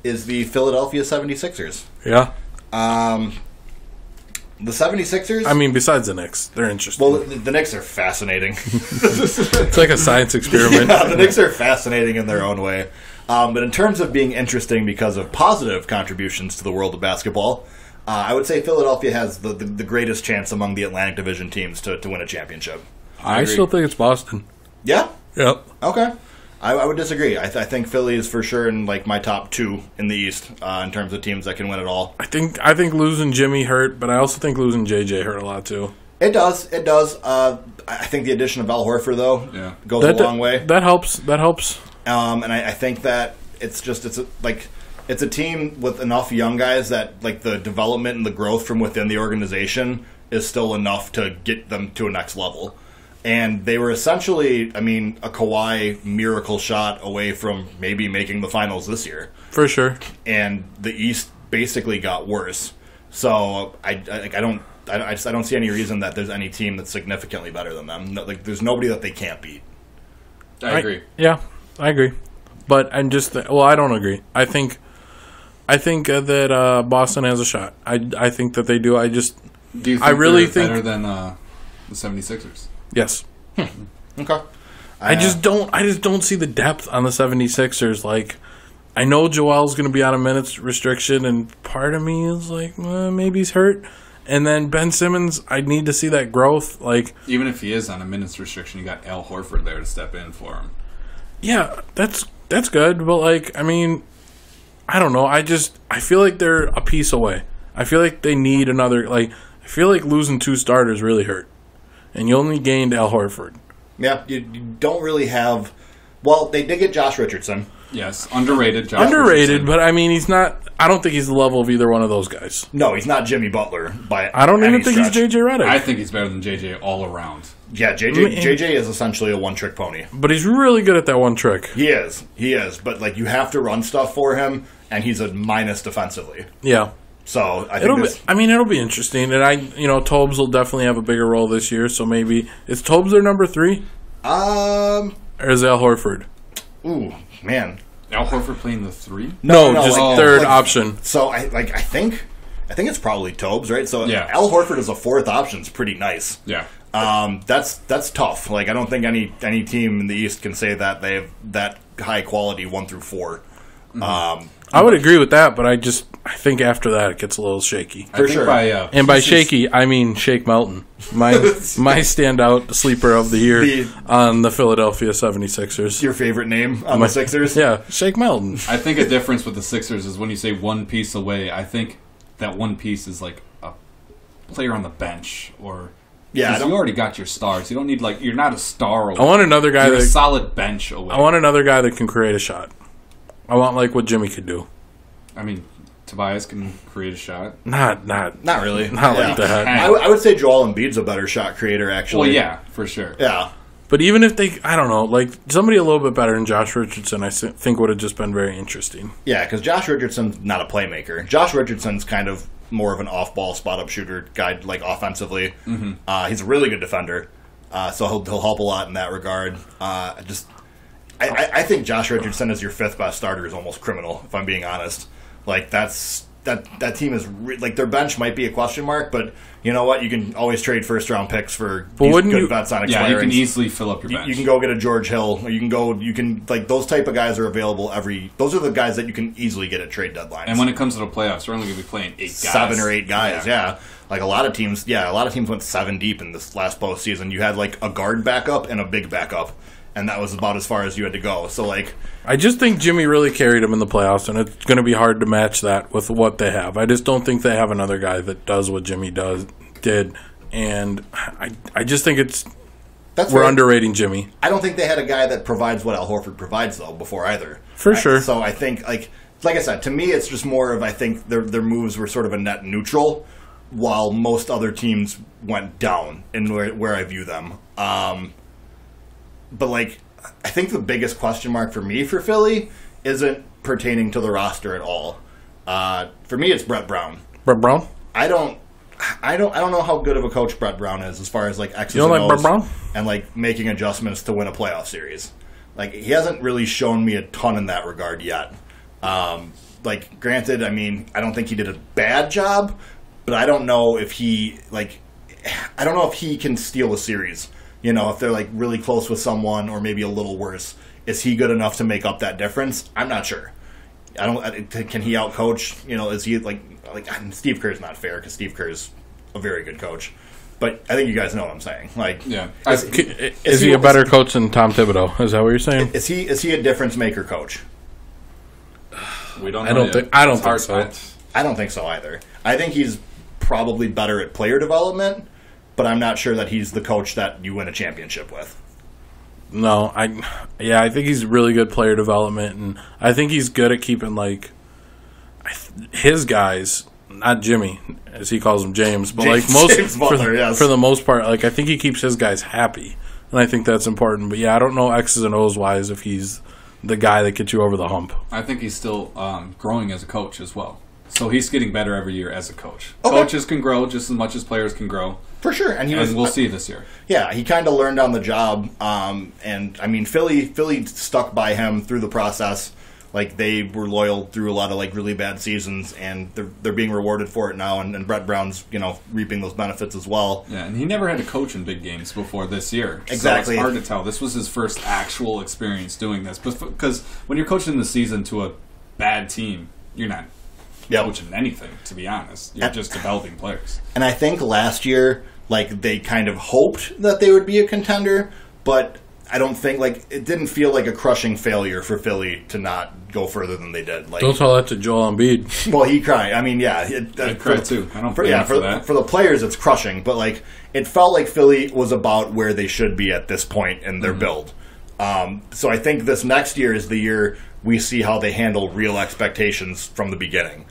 is the Philadelphia 76ers. Yeah. The 76ers? I mean, besides the Knicks, they're interesting. Well, the Knicks are fascinating. It's like a science experiment. Yeah, the Knicks are fascinating in their own way. But in terms of being interesting because of positive contributions to the world of basketball, I would say Philadelphia has the greatest chance among the Atlantic Division teams to win a championship. I agree. still think it's Boston. Yeah? Yep. Okay. I would disagree. I think Philly is for sure in like my top two in the East in terms of teams that can win it all. I think losing Jimmy hurt, but I also think losing JJ hurt a lot too. It does. I think the addition of Al Horford, though, goes a long way. That helps. And I think that it's a team with enough young guys that like the development and the growth from within the organization is still enough to get them to a next level. And they were essentially, a Kawhi miracle shot away from maybe making the finals this year. For sure. And the East basically got worse. So I don't see any reason that there's any team that's significantly better than them. No, like there's nobody that they can't beat. I agree. Yeah, I agree. But I don't agree. I think that Boston has a shot. I think that they do. Do you think I really they're think better than the 76ers? Yes. Okay. I just don't see the depth on the 76ers. Like, I know Joel's going to be on a minutes restriction, and part of me is like, maybe he's hurt. And then Ben Simmons, I need to see that growth. Like, Even if he is on a minutes restriction, you got Al Horford there to step in for him. yeah, that's good. But like, I don't know. I feel like they're a piece away. I feel like they need another. Like, I feel like losing two starters really hurt, and you only gained Al Horford. Yeah, you don't really have. Well, they did get Josh Richardson. Yes, underrated. Josh Underrated, Richardson. but he's not. I don't think he's the level of either one of those guys. No, he's not Jimmy Butler by. I don't any even think stretch. he's JJ Redick. I think he's better than JJ all around. Yeah, JJ is essentially a one-trick pony. But he's really good at that one trick. He is. But like you have to run stuff for him, and he's a minus defensively. Yeah. So I think it'll be interesting, and Tobes will definitely have a bigger role this year. So maybe is Tobes their number 3, or is Al Horford? Ooh, man. Al Horford playing the 3? No, no, just like- third like- option. So I think it's probably Tobes, right? So Yeah. Al Horford as a fourth option is pretty nice. Yeah. That's tough. Like I don't think any team in the East can say that they have that high quality 1 through 4. I would agree with that, but I think after that it gets a little shaky. I think sure. And by shaky, I mean Shake Melton, my standout sleeper of the year on the Philadelphia 76ers. Your favorite name on the Sixers? Yeah, Shake Melton. I think a difference with the Sixers is when you say one piece away, I think that one piece is like a player on the bench or... Yeah, Because you already got your stars. You don't need, you're not a star away. I want another guy You're a that solid bench away. I want another guy that can create a shot. I want like what Jimmy could do. I mean, Tobias can create a shot. Not really. Not like that. I would say Joel Embiid's a better shot creator, actually. Well, yeah, for sure. Yeah. But even if they, I don't know, like somebody a little bit better than Josh Richardson, I think would have just been very interesting. Yeah, because Josh Richardson's not a playmaker. Josh Richardson's kind of more of an off-ball spot-up shooter guy, like offensively. Mm-hmm. He's a really good defender, so he'll help a lot in that regard. I think Josh Richardson as your fifth best starter is almost criminal, if I'm being honest. Like that team is like their bench might be a question mark, but you know what? You can always trade first round picks for good vets on expiring. Yeah, you can easily fill up your bench. You can go get a George Hill. Or you can like those type of guys are available those are the guys that you can easily get at trade deadlines. And when it comes to the playoffs, we're only going to be playing 8 guys. 7 or 8 guys, yeah. Like a lot of teams went 7 deep in this last postseason. You had like a guard backup and a big backup, and that was about as far as you had to go. So like, I just think Jimmy really carried them in the playoffs, and it's going to be hard to match that with what they have. I just don't think they have another guy that does what Jimmy did, and I just think we're underrating Jimmy. I don't think they had a guy that provides what Al Horford provides though before either. For sure. So I think like I said, to me it's just more of I think their moves were sort of a net neutral, while most other teams went down in where I view them. But like, I think the biggest question mark for me for Philly isn't pertaining to the roster at all. For me, it's Brett Brown. Brett Brown? I don't know how good of a coach Brett Brown is as far as like X's and O's Brett Brown? And like making adjustments to win a playoff series. Like he hasn't really shown me a ton in that regard yet. Like granted, I mean, I don't think he did a bad job, but I don't know if he can steal a series. You know, if they're like really close with someone or maybe a little worse, is he good enough to make up that difference? I'm not sure. Can he outcoach? You know, is he like Steve Kerr's not fair because Steve Kerr's a very good coach, but I think you guys know what I'm saying. Like, yeah, is he a better coach than Tom Thibodeau? Is that what you're saying? Is he a difference maker coach? We don't know. I don't think so. I don't think so either. I think he's probably better at player development, but I'm not sure that he's the coach that you win a championship with. No, I think he's really good player development, and I think he's good at keeping like his guys, not Jimmy as he calls him, James, but James Butler, yes. For the most part, like I think he keeps his guys happy, and I think that's important. But yeah, I don't know X's and O's wise if he's the guy that gets you over the hump. I think he's still growing as a coach as well. So he's getting better every year as a coach. Okay. Coaches can grow just as much as players can grow. For sure. And we'll see this year. Yeah, he kind of learned on the job. And, I mean, Philly stuck by him through the process. Like, they were loyal through a lot of, like, really bad seasons, and they're being rewarded for it now. And Brett Brown's, you know, reaping those benefits as well. Yeah, and he never had to coach in big games before this year. Exactly. So it's hard to tell. This was his first actual experience doing this. Because when you're coaching the season to a bad team, you're not coaching anything, to be honest. You're just developing players. And I think last year, like, they kind of hoped that they would be a contender, but I don't think, like, it didn't feel like a crushing failure for Philly to not go further than they did. Like, don't tell that to Joel Embiid. Well, he cried. I mean, yeah. I cried too. I don't for that. For the players, it's crushing, but, like, it felt like Philly was about where they should be at this point in their build. So I think this next year is the year we see how they handle real expectations from the beginning.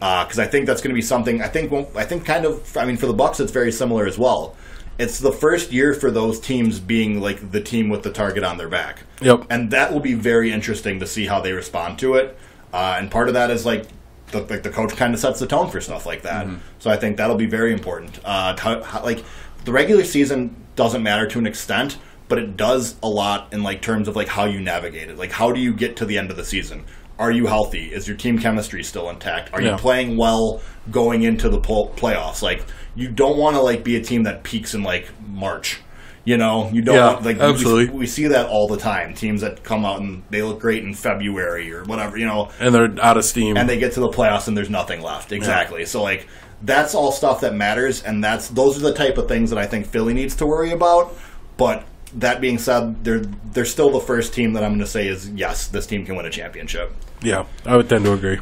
Because I think that's going to be something. I think for the Bucks, it's very similar as well. It's the first year for those teams being like the team with the target on their back. Yep. And that will be very interesting to see how they respond to it. And part of that is like the coach kind of sets the tone for stuff like that. So I think that'll be very important. Like the regular season doesn't matter to an extent, but it does a lot in like terms of like how you navigate it. Like how do you get to the end of the season? Are you healthy? Is your team chemistry still intact? Are you playing well going into the playoffs? Like you don't want to like be a team that peaks in like March. You know, you don't want, like absolutely. We see that all the time. Teams that come out and they look great in February or whatever, you know, and they're out of steam, and they get to the playoffs and there's nothing left. Exactly. Yeah. So like that's all stuff that matters, and those are the type of things that I think Philly needs to worry about. But that being said, they're still the first team that I'm going to say is yes, this team can win a championship. Yeah, I would tend to agree.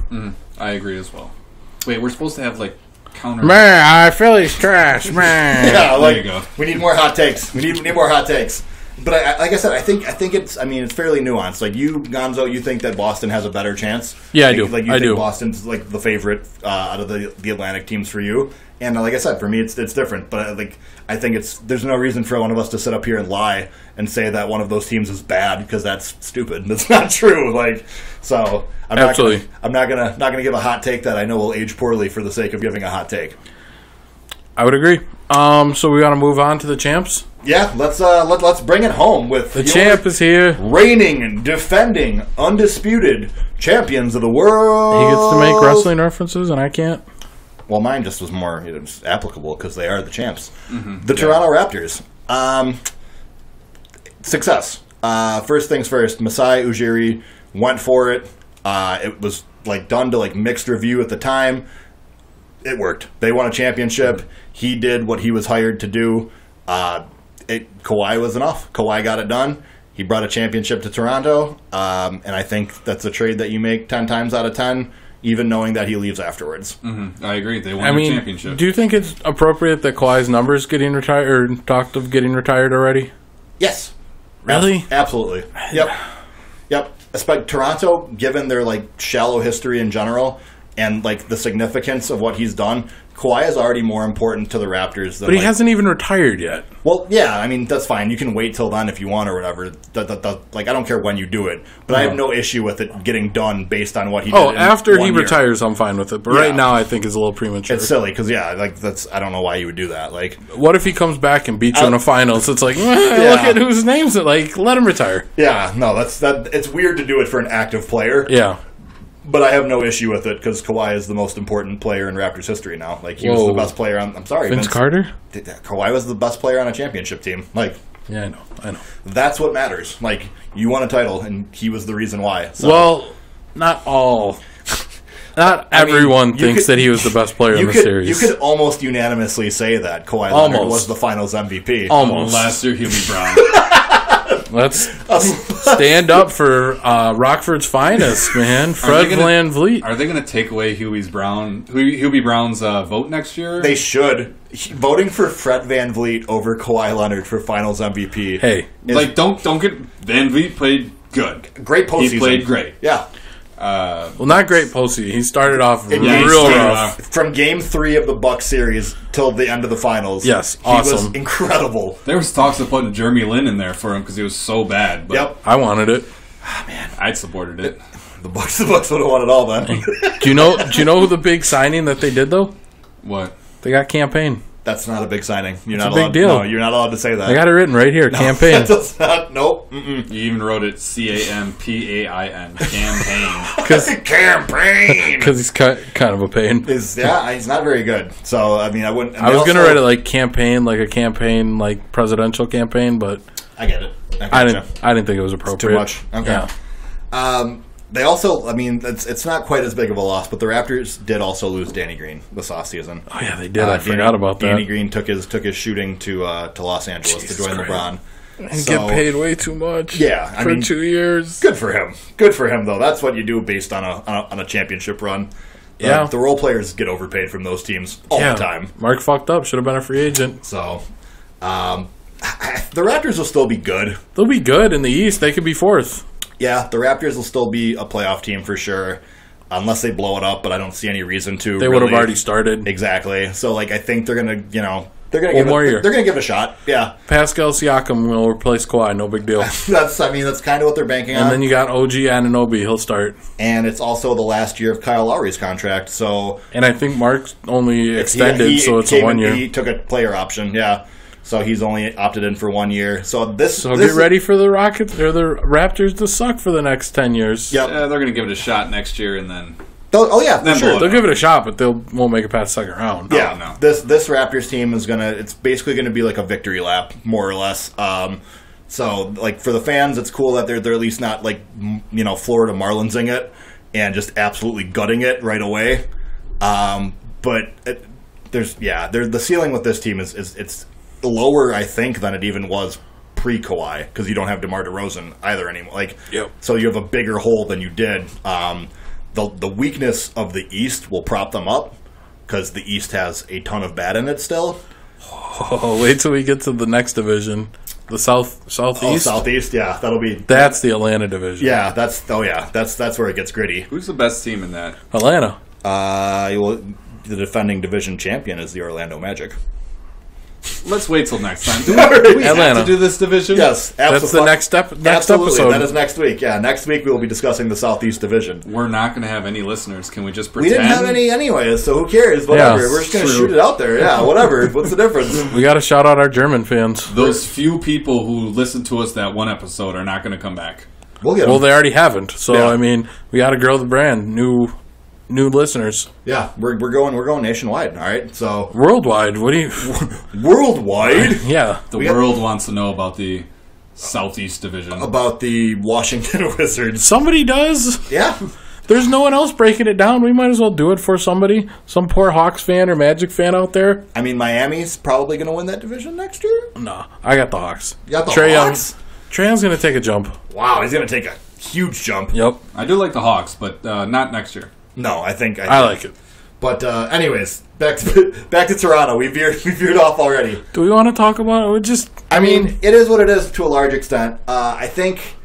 I agree as well. Wait, we're supposed to have like counter. Man, Philly's trash, man. Yeah, like, there you go. We need more hot takes. We need more hot takes. But like I said, I think it's. I mean, it's fairly nuanced. Like you, Gonzo, you think that Boston has a better chance? Yeah, I do. Like you think Boston's like the favorite out of the Atlantic teams for you. And like I said, for me, it's different. But I think there's no reason for one of us to sit up here and lie and say that one of those teams is bad because that's stupid. That's not true. Like, so I'm not gonna give a hot take that I know will age poorly for the sake of giving a hot take. I would agree. So we got to move on to the champs. Yeah, let's bring it home with The champ is here. reigning and defending undisputed champions of the world. He gets to make wrestling references, and I can't. Well, mine just was more applicable because they are the champs. The Toronto Raptors. Success. First things first, Masai Ujiri went for it. It was done to mixed review at the time. It worked. They won a championship. He did what he was hired to do. Kawhi was enough. Kawhi got it done. He brought a championship to Toronto, and I think that's a trade that you make 10 times out of 10, even knowing that he leaves afterwards. I agree. They won a championship. Do you think it's appropriate that Kawhi's numbers getting retired, or talked of getting retired already? Yes. Really? Absolutely. Yep. Especially Toronto, given their shallow history in general and the significance of what he's done, Kawhi is already more important to the Raptors than. But he hasn't even retired yet. Well, yeah, I mean that's fine. You can wait till then if you want or whatever. I don't care when you do it, but I have no issue with it getting done based on what he did. Oh, after he year. retires, I'm fine with it. But right now, I think it's a little premature. It's silly because that's I don't know why you would do that. What if he comes back and beats you in a finals? It's look at whose name's it. Let him retire. Yeah, no, it's weird to do it for an active player. Yeah. But I have no issue with it because Kawhi is the most important player in Raptors history now. He was the best player on. I'm sorry, Vince Carter. Kawhi was the best player on a championship team. Yeah, I know. That's what matters. You won a title, and he was the reason why. So. Well, not all. Not everyone thinks that he was the best player in the series. You could almost unanimously say that Kawhi Leonard was the Finals MVP. Almost. Last year, Hubie Brown. Let's stand up for Rockford's finest, man. Fred VanVleet. Are they going to take away Hubie Brown's vote next year? They should. Voting for Fred VanVleet over Kawhi Leonard for Finals MVP. Hey, don't get VanVleet played good. Great postseason. He played great. Yeah. Well, not great postseason. He started off real rough. From Game 3 of the Bucks series till the end of the finals. Yes, He awesome. was incredible. There was talks of putting Jeremy Lin in there for him because he was so bad. But I wanted it. Man, I'd supported it. The Bucks would have won it all then. Do you know who the big signing that they did though? What? They got Campaign. That's not a big signing. It's a big deal. No, you're not allowed to say that. I got it written right here. Campaign. That's not. Nope. Mm-mm. You even wrote it CAMPAIN. Campaign. Campaign. Because he's kind of a pain. He's not very good. So I mean, I wouldn't. I was gonna write it like campaign, like a campaign, like presidential campaign, but I get it. I didn't think it was appropriate. It's too much. Okay. Yeah. They also, I mean, it's not quite as big of a loss, but the Raptors did also lose Danny Green this offseason. Oh yeah, they did. I forgot about that. Danny Green took his shooting to Los Angeles to join LeBron. And get paid way too much. Yeah, for 2 years. Good for him. Good for him though. That's what you do based on a championship run. Yeah, the role players get overpaid from those teams all the time. Mark fucked up. Should have been a free agent. So, the Raptors will still be good. They'll be good in the East. They could be fourth. Yeah, the Raptors will still be a playoff team for sure, unless they blow it up. But I don't see any reason to. They would have already started. Exactly. So, I think they're gonna, they're gonna They're gonna give it a shot. Yeah. Pascal Siakam will replace Kawhi. No big deal. That's kind of what they're banking on. And then you got OG Anunoby. He'll start. And it's also the last year of Kyle Lowry's contract. So. And I think Mark's only extended, so it's a 1 year. He took a player option. Yeah. So he's only opted in for 1 year. So get ready for the Rockets or the Raptors to suck for the next 10 years. Yep. Yeah, they're going to give it a shot next year, and then. Sure. They'll give it a shot, but they won't make it past the second round. Yeah. No. This Raptors team is it's basically gonna be like a victory lap, more or less. So for the fans, it's cool that they're at least not Florida Marlinsing it and just absolutely gutting it right away. But the ceiling with this team is it's lower, I think, than it even was pre-Kawhi, because you don't have DeMar DeRozan either anymore. So you have a bigger hole than you did. The weakness of the East will prop them up, because the East has a ton of bad in it still. Oh, wait till we get to the next division. The Southeast? Oh, Southeast, yeah. That's the Atlanta division. Yeah, that's where it gets gritty. Who's the best team in that? Atlanta. The defending division champion is the Orlando Magic. Let's wait till next time. Do we have to do this division? Yes, That's the next step. Next absolutely. episode. That is next week. Yeah, next week we will be discussing the Southeast Division. We're not going to have any listeners. Can we just pretend? We didn't have any anyways, so who cares? Whatever. Yeah, We're just going to true. shoot it out there. Yeah, whatever. What's the difference? We got to shout out our German fans. Those few people who listened to us that one episode are not going to come back. We'll get Well, them. they already haven't. So Yeah. I mean, we got to grow the brand. New listeners Yeah, we're going nationwide. All right, so worldwide. What do you? worldwide Yeah. The We got- world wants to know about the Southeast Division. about the Washington Wizards. Somebody does. Yeah, There's no one else breaking it down. We might as well do it for somebody. Some poor Hawks fan or Magic fan out there. I mean Miami's probably going to win that division next year. No, I got the Hawks. You got the Trae Hawks. Trae Young's going to take a jump. Wow, he's going to take a huge jump. Yep. I do like the Hawks, but not next year. No, I think I like it. But anyways, back to Toronto. We veered off already. Do we want to talk about it? I mean, it is what it is to a large extent. I think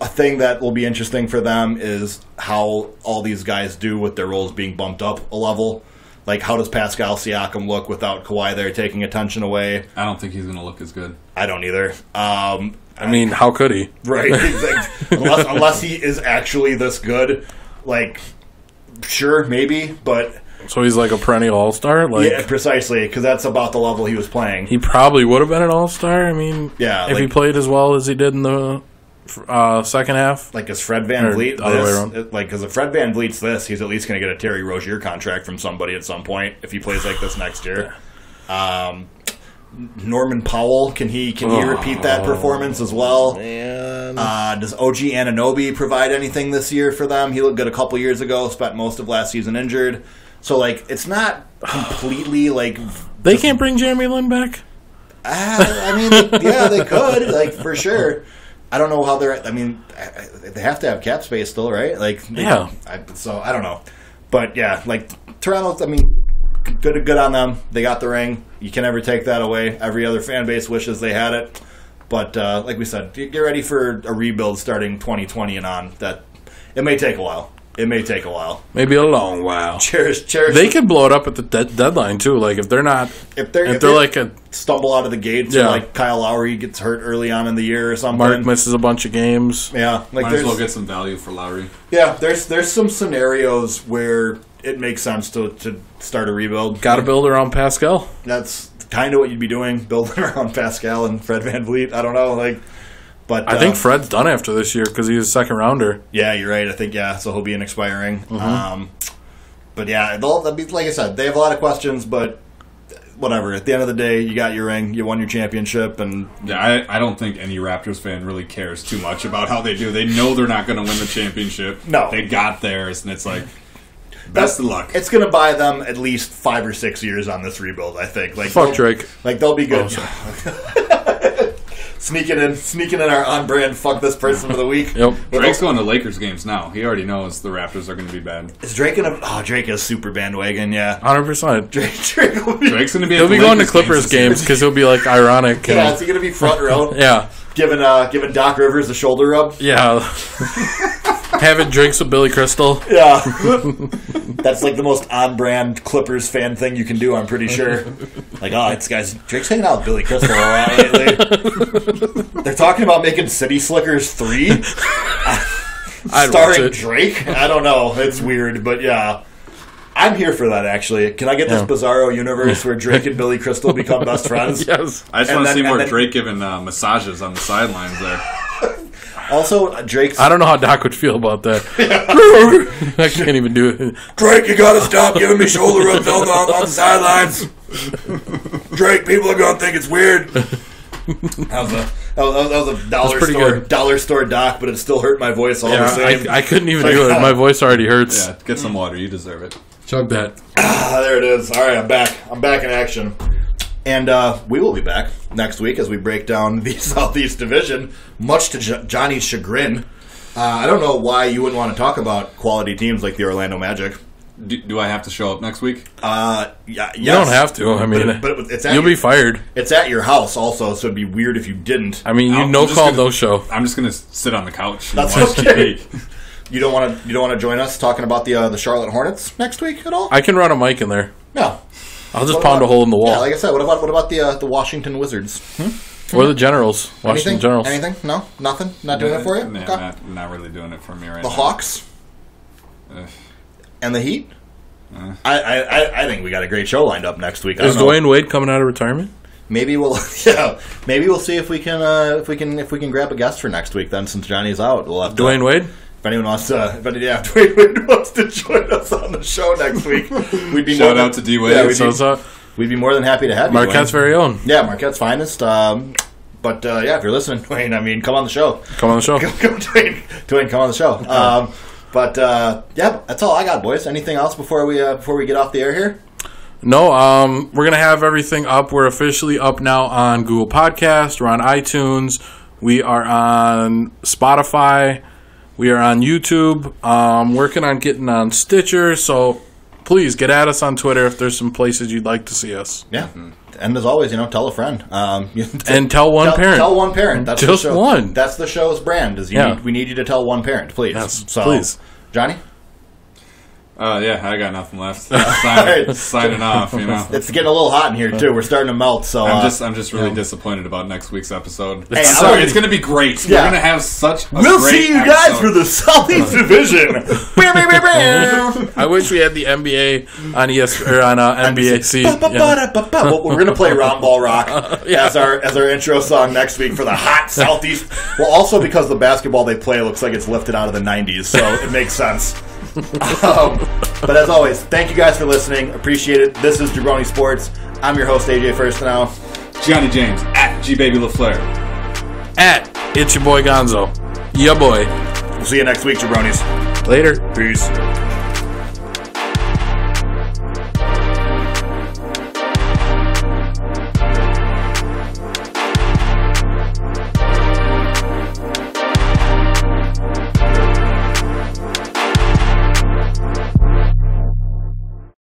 a thing that will be interesting for them is how all these guys do with their roles being bumped up a level. Like, how does Pascal Siakam look without Kawhi there taking attention away? I don't think he's going to look as good. I don't either. I mean, how could he? Right. Like, unless he is actually this good. Like, sure, maybe, but... So he's like a perennial all-star? Like, yeah, precisely, because that's about the level he was playing. he probably would have been an all-star. I mean, Yeah, if he like- played as well as he did in the second half. Like, is Fred Van Or Vliet the other way this? around. Like, because if Fred Van Vliet's this, he's at least going to get a Terry Rozier contract from somebody at some point if he plays like this next year. Norman Powell, can he repeat that performance as well? Man. Does OG Anunoby provide anything this year for them? He looked good a couple years ago, spent most of last season injured. So, like, it's not completely, like... They can't bring Jeremy Lin back? I mean, yeah, they could, like, for sure. I don't know how they're... I mean, they have to have cap space still, right? Like, Yeah. So, I don't know. But, yeah, like, Toronto, I mean, good on them. They got the ring. You can never take that away. Every other fan base wishes they had it. But, like we said, get ready for a rebuild starting 2020 and on. That it may take a while. Maybe a long while. Cherish. They could blow it up at the deadline, too. Like, if they're not... If they're like a... stumble out of the gates, Yeah. or like Kyle Lowry gets hurt early on in the year or something. Mark misses a bunch of games. Yeah, like Might as there's well get some value for Lowry. yeah, there's some scenarios where it makes sense to start a rebuild. Got to build around Pascal. That's kind of what you'd be doing, building around Pascal and Fred Van Vliet. I don't know, like, but I think Fred's done after this year because he's a second rounder. yeah, you're right. I think so he'll be an expiring. Mm-hmm. But yeah, they'll be, like I said, they have a lot of questions, but whatever. At the end of the day, you got your ring, you won your championship, and Yeah, I don't think any Raptors fan really cares too much about how they do. They know they're not going to win the championship. No. They got theirs, and it's like, best of luck. it's going to buy them at least 5 or 6 years on this rebuild. I think. Like, Fuck Drake. Like, they'll be good. Oh, sneaking in our on-brand fuck this person of the week. Yep. Drake's going to Lakers games now. He already knows the Raptors are going to be bad. Is Drake in a... Oh, Drake is super bandwagon, yeah. 100%. Drake will be... Drake's going to be. He'll at the be going to Lakers Clippers this year. games because he'll be like ironic. Yeah, And, is he going to be front row? yeah. Giving Doc Rivers a shoulder rub? Yeah. Having drinks with Billy Crystal. Yeah. That's like the most on-brand Clippers fan thing you can do, I'm pretty sure. Like, oh, this guy's... Drake's hanging out with Billy Crystal a lot lately. They're talking about making City Slickers 3? I'd watch Starring it. Drake? I don't know. It's weird, but yeah. I'm here for that, actually. Can I get this bizarro universe where Drake and Billy Crystal become best friends? Yes. I just And want to then- see more and then- Drake giving massages on the sidelines there. Also, Drake's... I don't know how Doc would feel about that. I can't even do it. Drake, you gotta stop giving me shoulder rubs on the sidelines. Drake, people are gonna think it's weird. That was a pretty good. dollar store Doc, but it still hurt my voice all the same. I couldn't even do it. My voice already hurts. Yeah, get some water. You deserve it. Chug that. There it is. All right, I'm back. I'm back in action. And we will be back next week as we break down the Southeast Division, much to Johnny's chagrin. I don't know why you wouldn't want to talk about quality teams like the Orlando Magic. Do I have to show up next week? Yeah, yes. You don't have to. I mean, but it's at you'll be fired. It's at your house also, so it'd be weird if you didn't. I mean, you I'm no just call, gonna- no show. I'm just going to sit on the couch and That's watch okay. TV. You don't want to join us talking about the Charlotte Hornets next week at all? I can run a mic in there. No. I'll just pound a hole in the wall. Yeah, like I said, what about the Washington Wizards? Or the Generals. Washington Anything? Generals. Anything? No? Nothing? Not doing it for you? Nah, Okay. not really doing it for me right The now. Hawks? Ugh. And the Heat? I think we got a great show lined up next week. I Is don't know. Dwayne Wade coming out of retirement? Maybe we'll maybe we'll see if we can grab a guest for next week then, since Johnny's out. We'll have to, Dwayne Wade? if anyone wants to if Dwayne Wade wants to join us on the show next week, we'd be Shout out to D Wade. Yeah, we'd be more than happy to have you. Marquette's Dwayne. very own. Yeah, Marquette's finest. But if you're listening, Dwayne, I mean, come on the show. Come on the show. Dwayne, come on the show. But that's all I got, boys. Anything else before we get off the air here? No, we're going to have everything up. We're officially up now on Google Podcast. We're on iTunes. We are on Spotify. We are on YouTube. Working on getting on Stitcher. So please get at us on Twitter if there's some places you'd like to see us. Yeah. And as always, tell a friend. And tell one parent. Tell one parent. That's Just the show. one. That's the show's brand. We need you to tell one parent, please. Yes, so, please. Johnny? Yeah, I got nothing left. Right. Signing off, It's getting a little hot in here too. We're starting to melt. So I'm just really disappointed about next week's episode. Hey, Sorry, it's going to great. Yeah. We're going to have such a we'll great see you guys episode. for the Southeast Division. I wish we had the NBA on on NBC. Yeah. Well, we're gonna play Round Ball Rock as our intro song next week for the hot Southeast. Well, also because the basketball they play looks like it's lifted out of the '90s, so it makes sense. But as always, thank you guys for listening. Appreciate it. This is Jabroni Sports. I'm your host AJ Firstenow. Johnny James at GBabyLaFleur. At It's Your Boy Gonzo. Yeah, boy. We'll see you next week, Jabronis. Later. Peace.